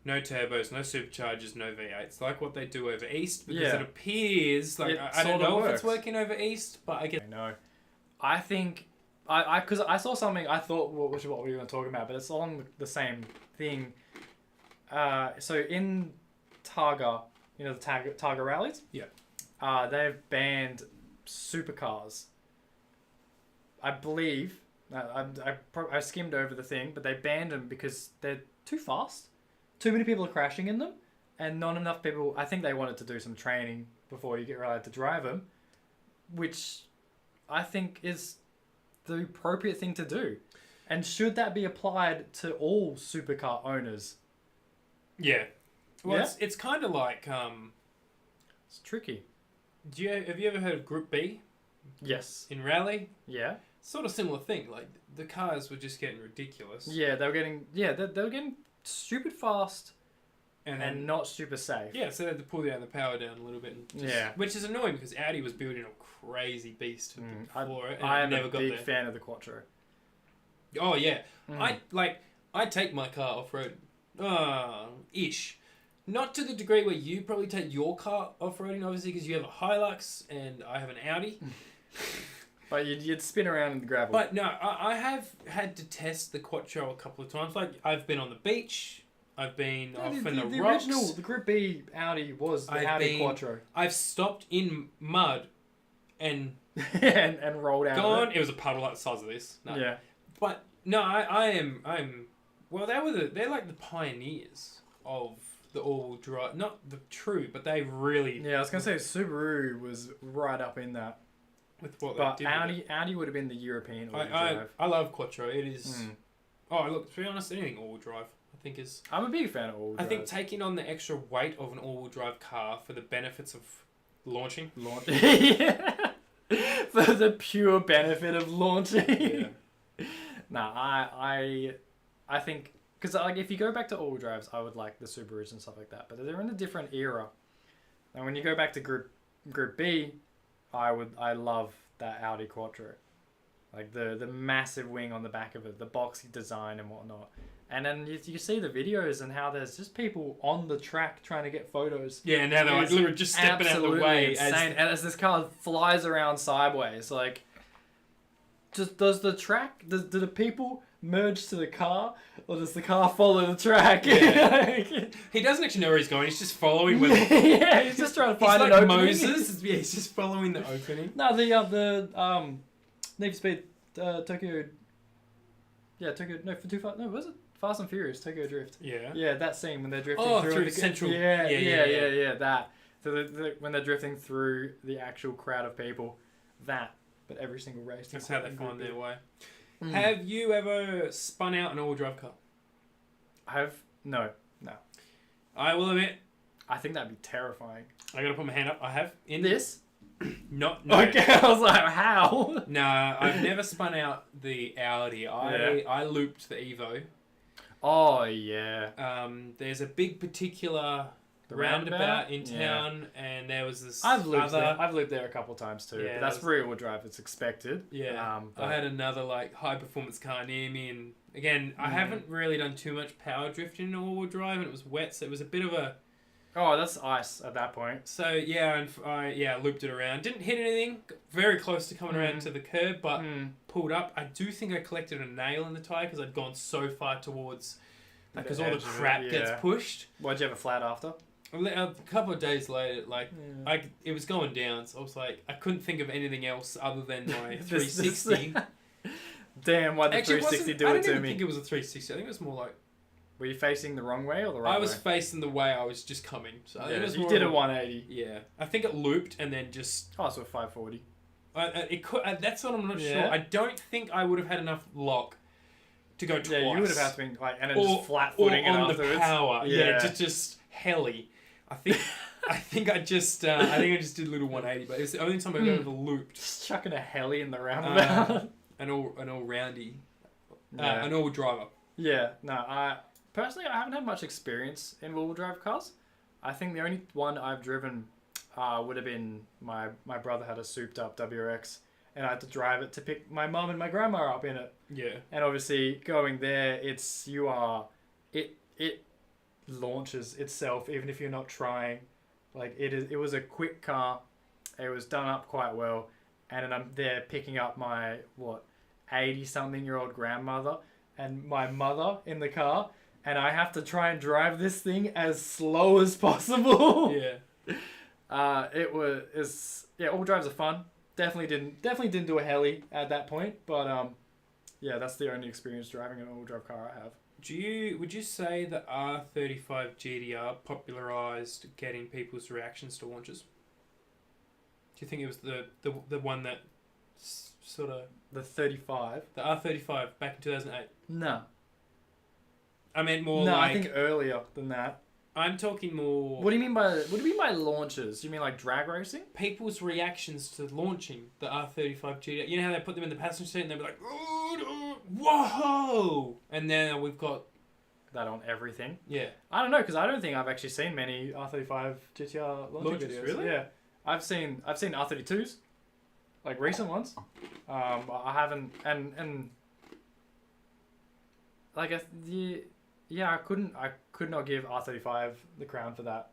no turbos, no superchargers, no V8s, like what they do over East. Because Yeah. it appears like It I don't sorta know if it's works. working over East, but I guess. No, I think because I saw something I thought which is what we were talking about, but it's along the same thing. So in Targa, you know the Targa rallies. Yeah. They've banned supercars. I believe. I skimmed over the thing, but they banned them because they're too fast. Too many people are crashing in them, and not enough people. I think they wanted to do some training before you get allowed to drive them, which I think is the appropriate thing to do. And should that be applied to all supercar owners? Yeah. Well, Yeah? it's kind of like It's tricky. have you ever heard of Group B Yes. in rally? Yeah. Sort of similar thing. Like the cars were just getting ridiculous. Yeah, they were getting they were getting stupid fast And and then not super safe. yeah, so they had to pull down the power down a little bit. And just, Yeah. Which is annoying because Audi was building a crazy beast for it. And I it am never a got big there. fan of the Quattro. Oh yeah, Mm. I take my car off road, ish. Not to the degree where you probably take your car off roading, obviously, because you have a Hilux and I have an Audi. But you'd spin around in the gravel. But no, I have had to test the Quattro a couple of times. Like I've been on the beach, I've been off in the rocks. original, the Group B Audi was the I've Audi been- Quattro. I've stopped in mud and and rolled out. gone. Of It was a puddle like the size of this. it. No. Yeah. But no, I'm. Well, they're like the pioneers of the all-wheel drive. Not the true, but they really Yeah, I was gonna say Subaru was right up in that, with what but they did. with Audi would have been the European it. all-wheel I drive. I love Quattro. It is. Mm. Oh, look. To be honest, anything all-wheel drive, I think is. I'm a big fan of all-wheel I drive. think taking on the extra weight of an all-wheel drive car for the benefits of launching. Yeah. For the pure benefit of launching. Nah, I think because like if you go back to all-wheel drives, I would like the Subarus and stuff like that, but they're in a different era. And when you go back to Group B, I love that Audi Quattro, like the massive wing on the back of it, the boxy design and whatnot. And then you see the videos and how there's just people on the track trying to get photos. Yeah, now they're like It's literally just stepping out of the absolutely way insane. And as this car flies around sideways, like, does the track, do the people merge to the car, or does the car follow the track? Yeah. He doesn't actually know where he's going. He's just following where. Yeah, he's just trying to find He's an like opening. Moses. Yeah, he's just following the opening. No, the Need for Speed Tokyo. Yeah, Tokyo. No, for too far. No, was it Fast and Furious Tokyo Drift? Yeah. Yeah, that scene when they're drifting Oh, through through the central. Yeah, that. So when they're drifting through the actual crowd of people, that. But every single race. That's how they find their way. Mm. Have you ever spun out an all-wheel drive car? No. I will admit, I think that'd be terrifying. I gotta put my hand up. I have in This? No. Okay, I was like, how? No, I've never spun out the Audi. I looped the Evo. Oh yeah. There's a big particular The roundabout in Yeah. town, and there was this. I've lived other, there. I've lived there a couple times too. Yeah, but that's that's- rear-wheel drive. It's expected. Yeah, but- I had another like high performance car near me, and again, I Mm. haven't really done too much power drifting in all-wheel drive, and it was wet, so it was a bit of a Oh, that's ice at that point. So yeah, and I looped it around. Didn't hit anything. Very close to coming around to the curb, but pulled up. I do think I collected a nail in the tire because I'd gone so far towards, because all the edge of it, crap gets yeah. pushed. Why'd you have a flat after? A couple of days later, it was going down. So I was like, I couldn't think of anything else other than my 360. Damn, why'd the Actually, 360 do I it didn't to even me? think it was a 360. I think it was more like Were you facing the wrong way or the right way? I was facing the way I was just coming. So I think it was you more did of a 180. Yeah, I think it looped and then just. Oh, so 540. It could. That's what I'm not Yeah. sure. I don't think I would have had enough lock to go twice. Yeah, you would have had to be like, and then or, just flat or footing it on afterwards. the power. Yeah, Yeah. just heli. I think. I think I just did a little 180, but it's the only time I've ever looped. Just chucking a heli in the roundabout. An all roundy, Yeah. an all driver. Yeah, no, I haven't had much experience in wheel drive cars. I think the only one I've driven would have been my brother had a souped up WRX, and I had to drive it to pick my mum and my grandma up in it. Yeah. And obviously going there, it launches itself even if you're not trying. Like it was a quick car. It was done up quite well, and then I'm there picking up my 80-something-year-old grandmother and my mother in the car, and I have to try and drive this thing as slow as possible. Yeah. All drives are fun. Definitely didn't do a heli at that point, but yeah, that's the only experience driving an all drive car I have. Would you say the R35 GTR popularized getting people's reactions to launches? Do you think it was the one that sort of The 35? the R35 back in 2008? No. I meant more No, like I think earlier than that. I'm talking more. What do you mean by launches? You mean like drag racing? People's reactions to launching the R35 GTR. You know how they put them in the passenger seat and they'd be like, "Ooh, whoa!" And then we've got That on everything. yeah. I don't know, because I don't think I've actually seen many R35 GTR launching Launches, videos. really? Yeah, I've seen R32s, like recent ones. I haven't, and like I could not give R35 the crown for that.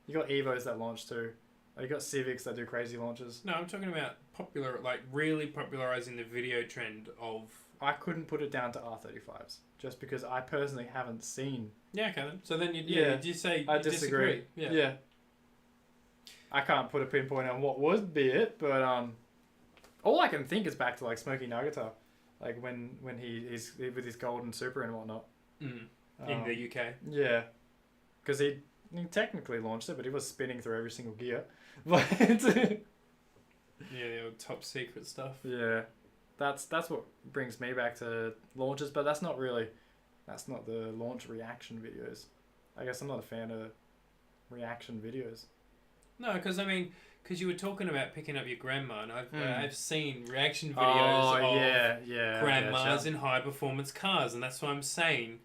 You got Evos that launch too. You got Civics that do crazy launches. No, I'm talking about really popularizing the video trend of. I couldn't put it down to R35s just because I personally haven't seen. Yeah, okay then. So then Yeah. you say I you disagree. Yeah. I can't put a pinpoint on what would be it, but all I can think is back to like Smokey Nagata, like when he's with his golden super and whatnot. in the UK. Yeah, because he technically launched it, but he was spinning through every single gear. But Yeah, the old top secret stuff. yeah, that's what brings me back to launches, but that's not the launch reaction videos. I guess I'm not a fan of reaction videos. No, because you were talking about picking up your grandma, and I've seen reaction videos of yeah, grandmas in high performance cars, and that's what I'm saying.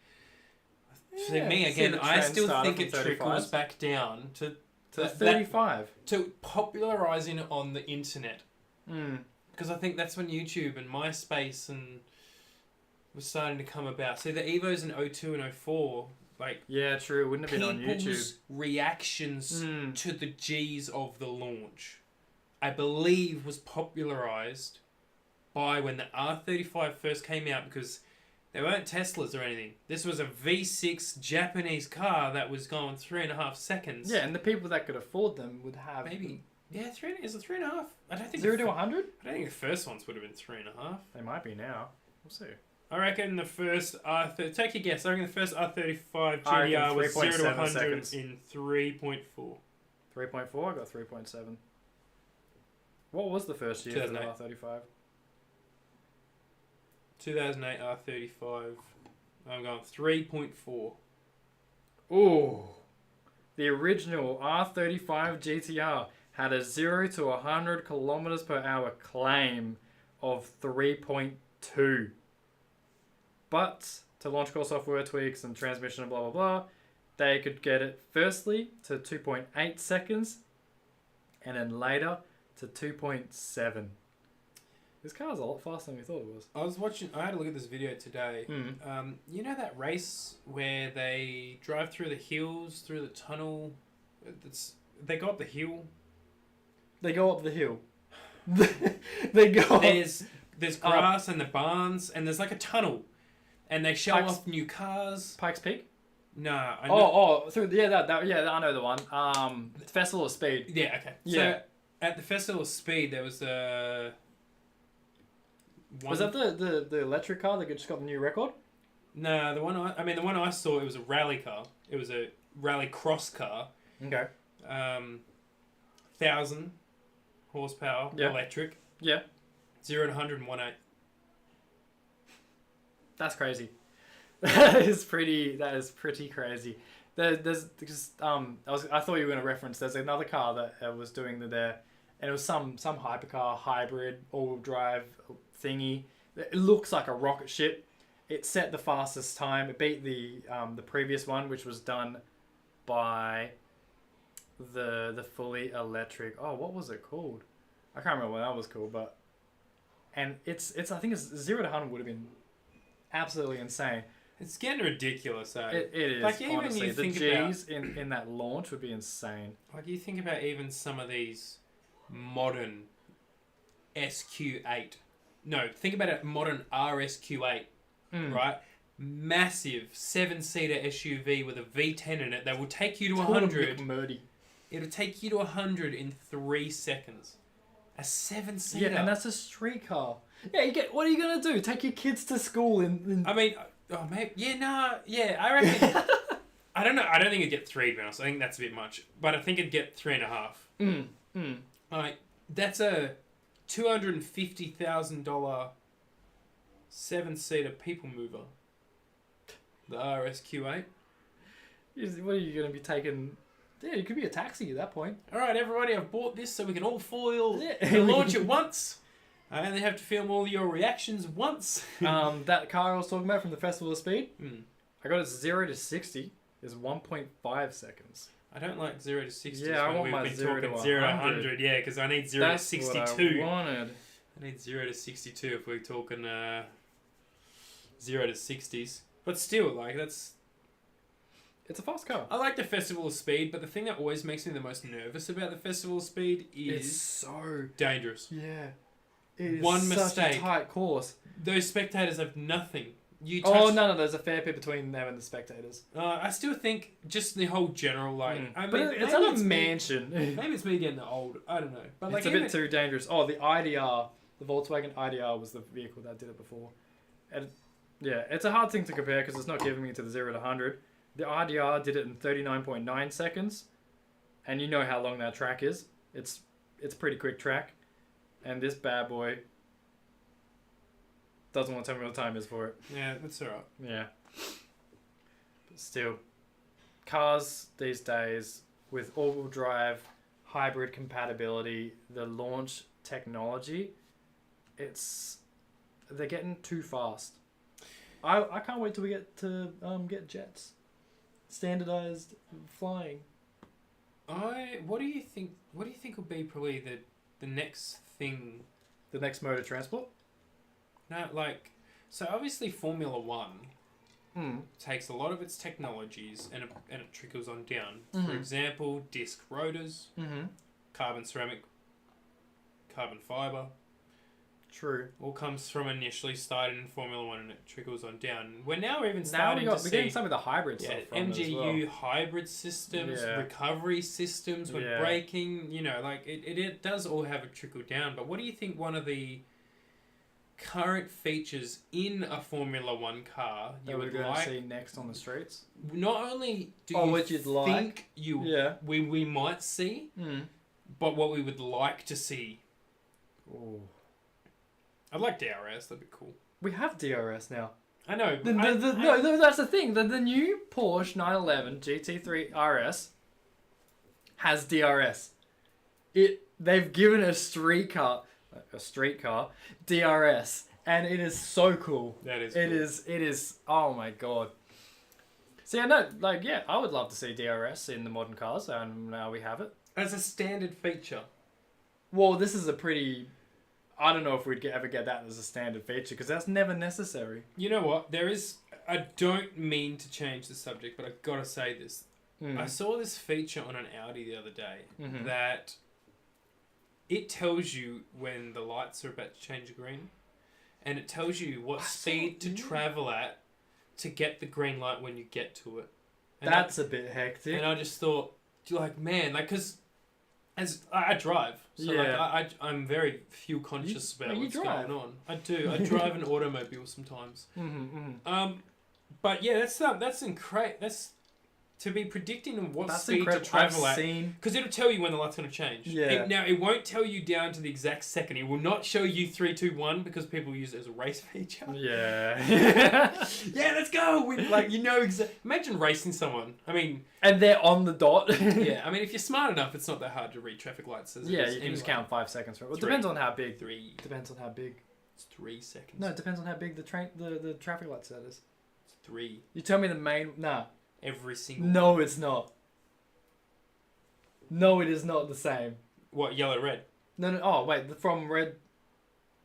For me see again, the I trend still started think it from trickles 35s. back down to To 35. to popularizing it on the internet. Mm. Because I think that's when YouTube and MySpace and was starting to come about. See, the Evos in 02 and 04, like Yeah, true. It wouldn't have been on YouTube. people's reactions Mm. to the G's of the launch, I believe, was popularized by when the R35 first came out, because they weren't Teslas or anything. This was a V6 Japanese car that was going 3.5 seconds. Yeah, and the people that could afford them would have Maybe. Yeah, is it 3.5? I don't think 0 to 100. I don't think the first ones would have been 3.5. They might be now. We'll see. I reckon the first take a guess. I reckon the first R35 I reckon GTR was 0 to 3.7 100 seconds. in 3.4. 3.4. I got 3.7. What was the first year for the 2008. R35? 2008 R35. I'm going 3.4. Ooh, the original R35 GTR had a 0 to 100 kilometers per hour claim of 3.2. But to launch core software tweaks and transmission and blah blah blah, they could get it firstly to 2.8 seconds, and then later to 2.7. This car's a lot faster than we thought it was. I had a look at this video today. Mm. You know that race where they drive through the hills, through the tunnel, They go up the hill. They go up the hill. They go up. There's grass and the barns, and there's like a tunnel, and they show Pikes- off new cars. Pikes Peak? Nah, I know. Through yeah, I know the one. Festival of Speed. Yeah, okay. Yeah. So at the Festival of Speed, there was a. Was that the electric car that just got the new record? No, the one I saw, it was a rally car. It was a rally cross car. Okay. 1,000 horsepower, Yeah. electric. Yeah. 0 to 100 in 1.8. That's crazy. That is pretty crazy. There's just I thought you were gonna reference. There's another car that was doing there, and it was some hypercar hybrid all-wheel drive thingy. It looks like a rocket ship. It set the fastest time. It beat the previous one, which was done by the fully electric. Oh, what was it called? I can't remember what that was called, but and it's I think it's 0 to 100 would have been absolutely insane. It's getting ridiculous, though. It is. Like, even honestly, you the think G's in that launch would be insane. Like, you think about even some of these modern SQ8. No, think about a modern RSQ8, right? Massive 7-seater SUV with a V10 in it that will take you to 100. It'll take you to 100 in 3 seconds. A 7-seater. Yeah, and that's a street car. Yeah, what are you gonna do? Take your kids to school in I mean, maybe. Yeah, I reckon. I don't know. I don't think it'd get 3, to be honest. I think that's a bit much. But I think it'd get 3.5. Like, that's a $250,000 7-seater people mover. The RSQ8. What are you gonna be taking? Yeah, it could be a taxi at that point. All right, everybody, I've bought this so we can all foil Yeah. launch it once. I only have to film all your reactions once. That car I was talking about from the Festival of Speed, Mm. I got it 0 to 60 is 1.5 seconds. I don't like 0 to 60. Yeah, I want we've my been 0 to talking 0 to 100. 100. Yeah, because I need 0 That's to what 62. I wanted. I need 0 to 62 if we're talking 0 to 60s. But still, like, that's... It's a fast car. I like the Festival of Speed, but the thing that always makes me the most nervous about the Festival of Speed It's is so dangerous. yeah. It is One such mistake. a tight course. Those spectators have nothing. You touch... Oh no, there's a fair bit between them and the spectators. I still think just the whole general, like... I mean, But it's maybe at a me- mansion. Maybe it's me getting old. I don't know. But like, It's a bit too dangerous. Oh, the IDR, the Volkswagen IDR was the vehicle that did it before. And yeah, it's a hard thing to compare because it's not giving me to the 0 to 100. The IDR did it in 39.9 seconds, and you know how long that track is. It's a pretty quick track, and this bad boy doesn't want to tell me what the time is for it. Yeah, that's alright. Yeah. But still, cars these days with all-wheel drive, hybrid compatibility, the launch technology, they're getting too fast. I can't wait till we get to get jets, standardized flying. What do you think? What do you think will be probably the next thing? The next mode of transport. No, like, so obviously Formula One takes a lot of its technologies and it trickles on down. For example, disc rotors, carbon ceramic, carbon fiber. True. All comes from initially started in Formula One and it trickles on down. We're now even starting to we're see getting some of the hybrid stuff from it as MGU well. hybrid systems, Yeah. recovery systems with Yeah. braking. You know, like it does all have a trickle down. But what do you think one of the current features in a Formula One car you That we're would going to like? see next on the streets. Not only do Oh, you what you'd think like? you Yeah. we might see, but what we would like to see. Oh. I'd like DRS. That'd be cool. We have DRS now. I know. No, that's the thing. The new Porsche 911 GT3 RS has DRS. They've given a street car DRS, and it is so cool. That is. It cool. is. Oh my god. See, I know, like, yeah, I would love to see DRS in the modern cars, and now we have it. As a standard feature. Well, this is a pretty. I don't know if we'd ever get that as a standard feature because that's never necessary. You know what? There is. I don't mean to change the subject, but I've got to say this. I saw this feature on an Audi the other day Mhm. that it tells you when the lights are about to change green, and it tells you what speed to travel at to get the green light when you get to it. And That's a bit hectic. and I just thought, like, man, like, because as I drive, so Yeah. like I'm very fuel conscious about you what's drive? going on. I do. I drive an automobile sometimes. Mm-hmm. But yeah, that's incredible. That's to be predicting what That's speed incredible. to travel I've at. seen. Because it'll tell you when the light's going to change. Yeah. Now, it won't tell you down to the exact second. It will not show you 3, 2, 1 because people use it as a race feature. Yeah. Yeah, let's go! Like, you know imagine racing someone. I mean... And they're on the dot. Yeah, I mean, if you're smart enough, it's not that hard to read traffic lights. As it Yeah, is you can just anyway. count 5 seconds for it. Well, it 3. depends on how big. 3. Depends on how big. It's 3 seconds. No, it depends on how big the traffic light set is. It's 3. You tell me the main... Nah. Every single... No, it's not. No, it is not the same. What, yellow, red? No. Oh, wait. From red...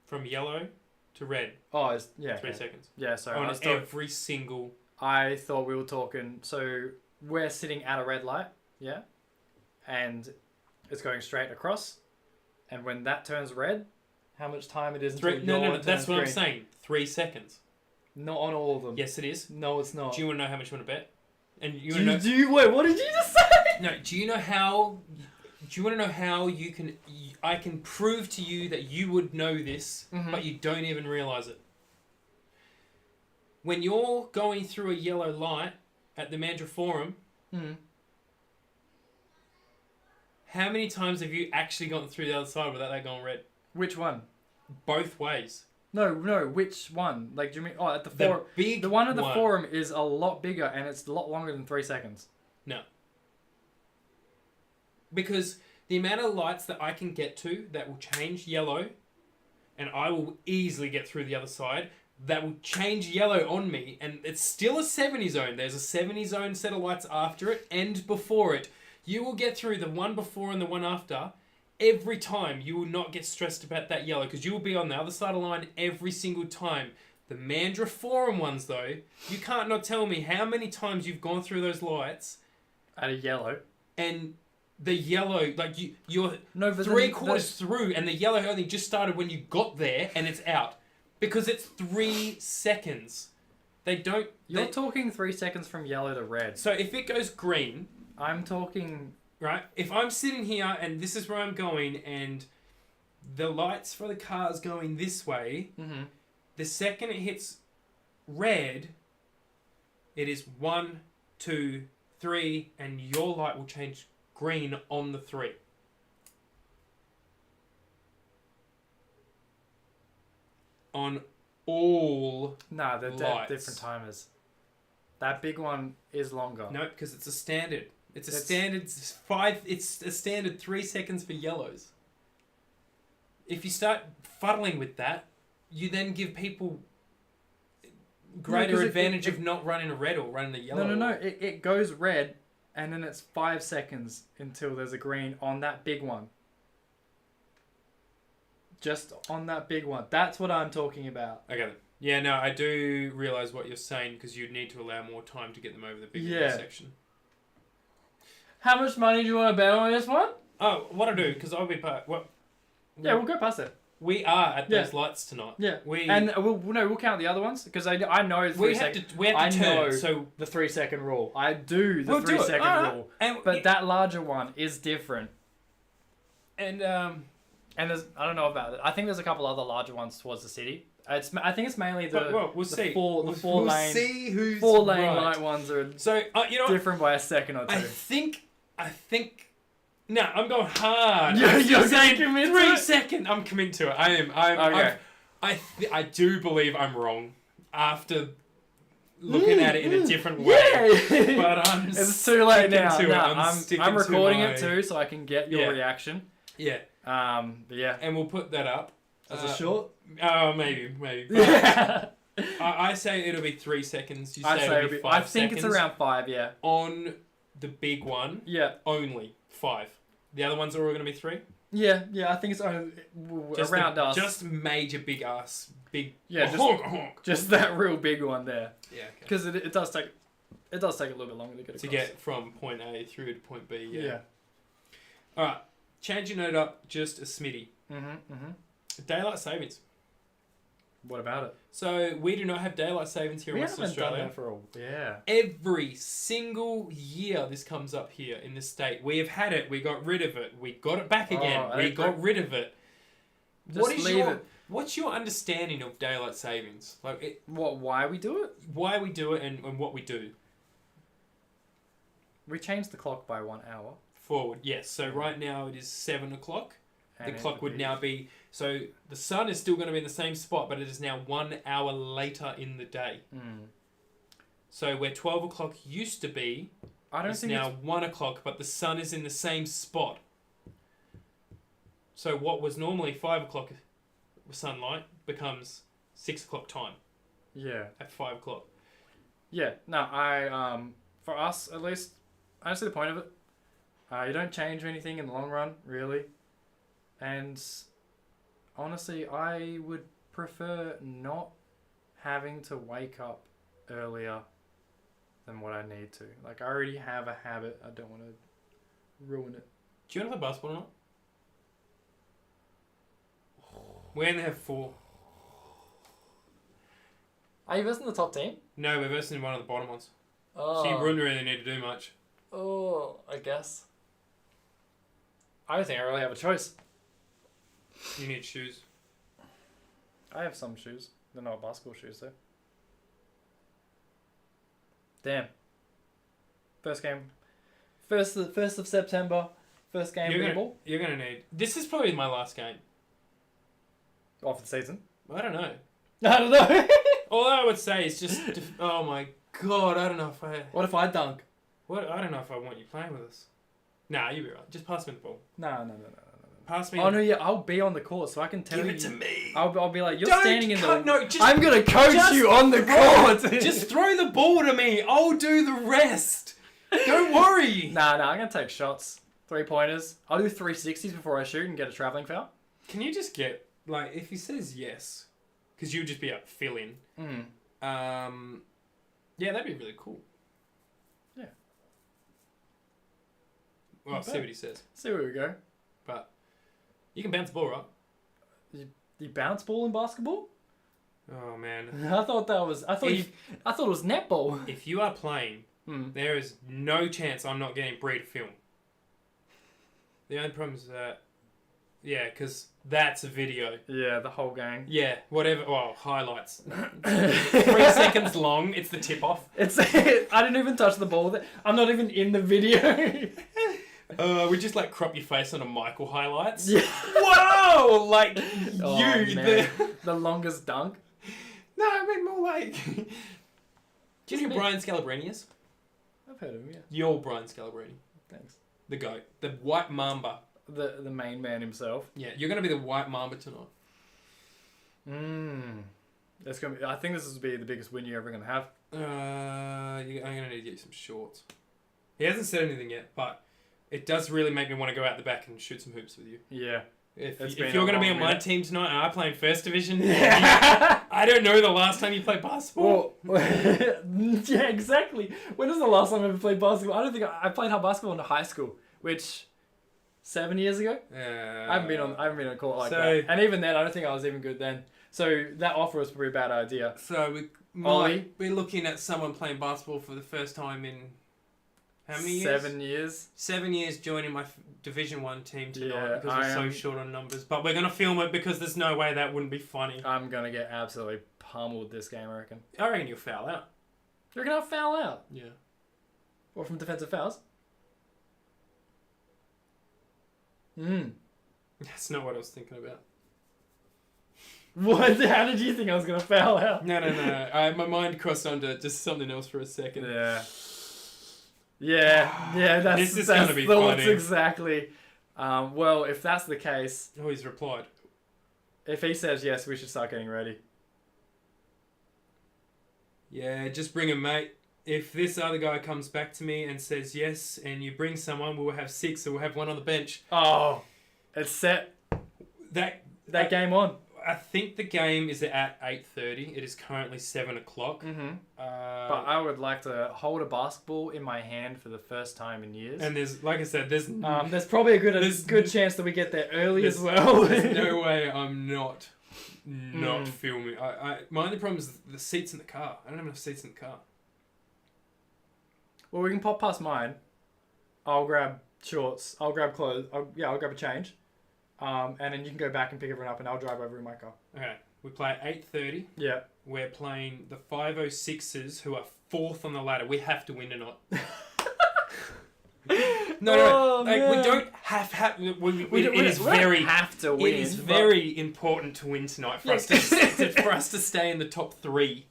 From yellow to red. Oh, it's... Yeah. 3 okay. seconds. Yeah, sorry. On I was talking... every single... I thought we were talking... So, we're sitting at a red light. Yeah? And it's going straight across. And when that turns red, how much time it is until No, yours that's turns what I'm green. saying. 3 seconds. Not on all of them. Yes, it is. No, it's not. Do you want to know how much you want to bet? And you Do want to know... you wait, what did you just say? No, do you know how... Do you want to know how you can... I can prove to you that you would know this, Mhm. but you don't even realise it. When you're going through a yellow light at the Mandurah Forum, Mm. how many times have you actually gotten through the other side without that going red? Which one? Both ways. No, which one? Like, do you mean... Oh, at the The forum. big The one at the one. forum is a lot bigger and it's a lot longer than 3 seconds. No. Because the amount of lights that I can get to that will change yellow, and I will easily get through the other side, that will change yellow on me, and it's still a 70 zone. There's a 70 zone set of lights after it and before it. You will get through the one before and the one after. Every time you will not get stressed about that yellow because you will be on the other side of the line every single time. The Mandurah Forum ones, though, you can't not tell me how many times you've gone through those lights At a yellow. and the yellow, like you're No, but 3/4 through and the yellow only just started when you got there and it's out. Because it's 3 seconds. They don't... You're talking 3 seconds from yellow to red. So if it goes green, I'm talking... right? If I'm sitting here and this is where I'm going and the lights for the car's going this way, Mm-hmm. the second it hits red, it is 1, 2, 3, and your light will change green on the 3. On all... Nah, they're lights. different timers. That big one is longer. No, because it's a standard. It's a It's- standard 5... It's a standard 3 seconds for yellows. If you start fuddling with that, you then give people greater 'cause advantage of not running a red or running a yellow. No. It goes red, and then it's 5 seconds until there's a green on that big one. Just on that big one. That's what I'm talking about. Okay then. Yeah, no, I do realise what you're saying because you'd need to allow more time to get them over the big Yeah. intersection. How much money do you want to bet on this one? Oh, what I do, because I'll be part... What? Yeah, we'll go past it. We are at Yeah. those lights tonight. Yeah. We... And we'll count the other ones because I know the 3 we have second. to I turn, know so... the 3 second rule. I do the We'll do 3 it. second Alright. rule. And, But that larger one is different. And, And there's I don't know about it. I think there's a couple other larger ones towards the city. I think it's mainly the well, we'll the see. four we'll lane see who's 4 lane right. light ones are So, you know what? different by a second or two. I think... No, I'm going hard. You're I'm gonna saying commit to 3 it? seconds. I'm committing to it. I'm Okay. I do believe I'm wrong after looking at it in a different way. Yeah. But I'm It's too late sticking now. to it. No, I'm sticking I'm to recording my- it too, so I can get your Yeah. reaction. Yeah, But yeah. and we'll put that up. As a short? Oh, maybe. But Yeah. I say it'll be 3 seconds. You say I'd say it'll be 5 I think seconds. it's around 5, yeah. On the big one, Yeah. only 5. The other ones are all going to be 3? Yeah, I think it's around us. Just major big ass. Big... Yeah, just- honk, honk. Just that real big one there. Yeah, okay. Because it does take It does take a little bit longer to get across. to get from point A through to point B. Yeah. All right, change your note up just a smitty. Mm-hmm. Daylight savings. What about it? So we do not have daylight savings here in Western Australia. Done that for a... Yeah. Every single year this comes up here in the state. We have had it. We got rid of it. We got it back again. We got rid of it. Just leave it. What's your understanding of daylight savings? Like, Why we do it? why we do it and what we do? We changed the clock by 1 hour. Forward, yes. So right now it is 7 o'clock. The and it clock would now be... So the sun is still going to be in the same spot, but it is now 1 hour later in the day. Mm. So where 12 o'clock used to be, I don't it's think now 1 o'clock, but the sun is in the same spot. So what was normally 5 o'clock sunlight becomes 6 o'clock time Yeah. at 5 o'clock. Yeah. No, for us at least, I don't see the point of it. You don't change anything in the long run, really. And honestly, I would prefer not having to wake up earlier than what I need to. Like, I already have a habit. I don't want to ruin it. Do you want to play basketball or not? We only have 4. Are you versing the top team? No, we're versing one of the bottom ones. Oh. So you wouldn't really need to do much. Oh, I guess. I don't think I really have a choice. You need shoes. I have some shoes. They're not basketball shoes, though. Damn. First game. First of September. First game ball. You're gonna need... This is probably my last game. Off the season. I don't know. I don't know. All I would say is just... oh my god, I don't know if I... What if I dunk? I don't know if I want you playing with us. Nah, you'll be right. Just pass me the ball. No. Pass me Oh, no, yeah, I'll be on the court, so I can tell you. Give it to me. I'll be like, you're Don't standing in the... No, just... I'm going to coach you on the court. Just throw the ball to me. I'll do the rest. Don't worry. Nah, I'm going to take shots. 3-pointers. I'll do 360s before I shoot and get a travelling foul. Can you just get... Like, if he says yes, because you'll just be up fill in. Yeah, that'd be really cool. Yeah. Well, I'll see what he says. See where we go. But you can bounce the ball, right? You bounce ball in basketball? Oh man. I thought it was netball. If you are playing, there is no chance I'm not getting Bree to film. The only problem is that, yeah, because that's a video. Yeah, the whole gang. Yeah, whatever. Well, highlights. 3 seconds long. It's the tip off. I didn't even touch the ball. I'm not even in the video. We just like crop your face on a Michael highlights. Yeah. Whoa! Like the longest dunk. No, I mean more like. Do you know who Brian Scalabrine is? I've heard of him. Yeah. You're Brian Scalabrine. Thanks. The goat, the white mamba. The main man himself. Yeah, you're gonna be the white mamba tonight. That's gonna be. I think this will be the biggest win you're ever gonna have. I'm gonna need to get you some shorts. He hasn't said anything yet, but it does really make me want to go out the back and shoot some hoops with you. Yeah. If you're going to be on my team tonight and I play in First Division, I don't know the last time you played basketball. Yeah, exactly. When was the last time I ever played basketball? I don't think I played basketball in high school, which 7 years ago. I haven't been on a court like that, and even then, I don't think I was even good then. So that offer was probably a bad idea. So we might be looking at someone playing basketball for the first time in how many years? 7 years. 7 years joining my Division 1 team tonight because we're so short on numbers. But we're going to film it because there's no way that wouldn't be funny. I'm going to get absolutely pummeled this game, I reckon. I reckon you'll foul out. You reckon I'll foul out? Yeah. Or from defensive fouls? That's not what I was thinking about. What? How did you think I was going to foul out? No. My mind crossed onto just something else for a second. Yeah, that's going to be thoughts funny. Exactly. Well, if that's the case... Oh, he's replied. If he says yes, we should start getting ready. Yeah, just bring him, mate. If this other guy comes back to me and says yes, and you bring someone, we'll have 6, or we'll have 1 on the bench. Oh, it's set. That game on. I think the game is at 8:30. It is currently 7 o'clock. Mm-hmm. But I would like to hold a basketball in my hand for the first time in years. And there's, like I said, there's probably a good chance that we get there early as well. There's no way I'm not filming. My only problem is the seats in the car. I don't have enough seats in the car. Well, we can pop past mine. I'll grab shorts. I'll grab clothes. I'll grab a change. And then you can go back and pick everyone up, and I'll drive over in my car. Okay, we play at 8:30. Yeah. We're playing the 506ers, who are 4th on the ladder. We have to win tonight. No. Like, we don't have. It is very have to win. It is very important to win tonight for us for us to stay in the top 3.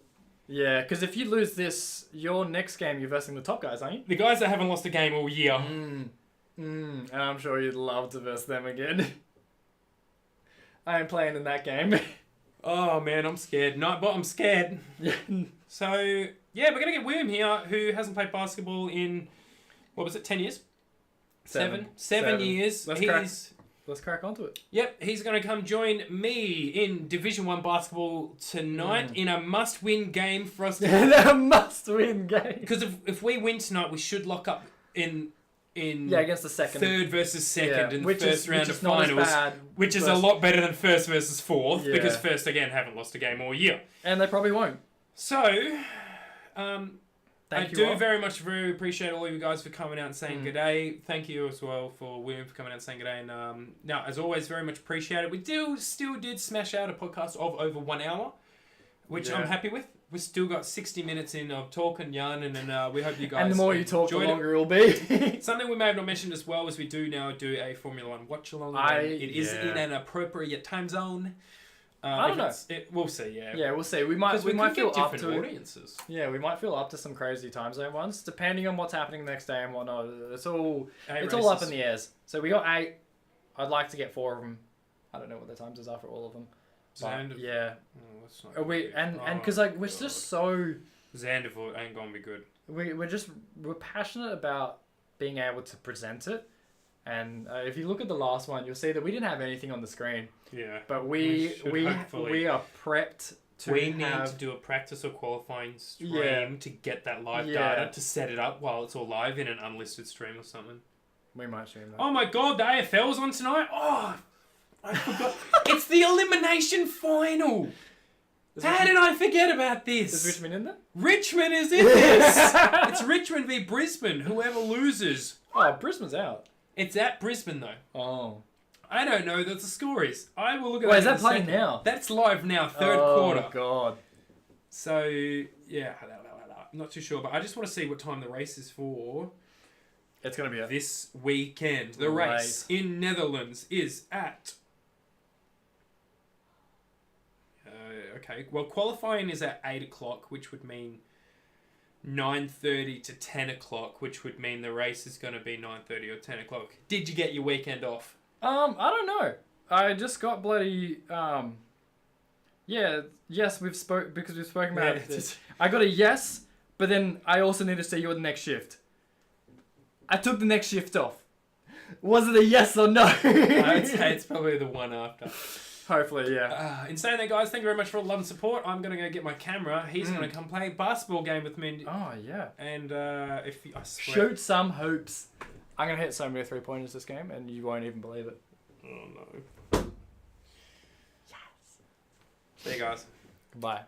Yeah, because if you lose this, your next game you're versing the top guys, aren't you? The guys that haven't lost a game all year. And I'm sure you'd love to verse them again. I am playing in that game. Oh man, I'm scared. No, but I'm scared. So yeah, we're gonna get William here, who hasn't played basketball in, what was it, 10 years? Seven years. Let's crack onto it. Yep, he's going to come join me in Division 1 basketball tonight in a must-win game for us. A must-win game. Because if we win tonight, we should lock up in against the second. Third versus second in the first round of not finals. Which is a lot better than first versus fourth, because first, again, haven't lost a game all year. And they probably won't. So, I do very appreciate all of you guys for coming out and saying good day. Thank you as well for William for coming out and saying good day. And now, as always, very much appreciated. We still did smash out a podcast of over 1 hour, which I'm happy with. We've still got 60 minutes in of talk and yarn, and then we hope you guys. And the more you talk, the longer it'll be. Something we may have not mentioned as well is we do now do a Formula 1 watch along. It is in an appropriate time zone. I don't know. We'll see. Yeah. Yeah, we'll see. We might feel up to audiences. Yeah, we might feel up to some crazy time zone ones, depending on what's happening the next day and whatnot. It's all up in the airs. So we got 8. I'd like to get 4 of them. I don't know what the times is after all of them. But, yeah. Oh, because we're just so. Zandvoort ain't gonna be good. We're passionate about being able to present it. And if you look at the last one, you'll see that we didn't have anything on the screen. Yeah. But we are prepped to need to do a practice or qualifying stream to get that live data, to set it up while it's all live in an unlisted stream or something. We might stream that. Oh my god, the AFL's on tonight? Oh, I forgot. It's the elimination final. How did I forget about this? Is Richmond in there? Richmond is in this. It's Richmond v Brisbane. Whoever loses. Oh, Brisbane's out. It's at Brisbane though. Oh. I don't know what the score is. I will look at that. Wait, is that playing now? That's live now, third quarter. Oh, God. So, yeah. I'm not too sure, but I just want to see what time the race is for. It's going to be this weekend. The race in Netherlands is at... okay, well, qualifying is at 8 o'clock, which would mean 9:30 to 10 o'clock, which would mean the race is going to be 9:30 or 10 o'clock. Did you get your weekend off? I don't know. I just got bloody... yes, we've spoken about it. I got a yes, but then I also need to see your next shift. I took the next shift off. Was it a yes or no? I'd say it's probably the one after. Hopefully, yeah. In saying that, guys, thank you very much for all the love and support. I'm going to go get my camera. He's going to come play a basketball game with me. Oh, yeah. And I swear... Shoot some hoops. I'm going to hit so many 3-pointers this game, and you won't even believe it. Oh, no. Yes. See you guys. Goodbye.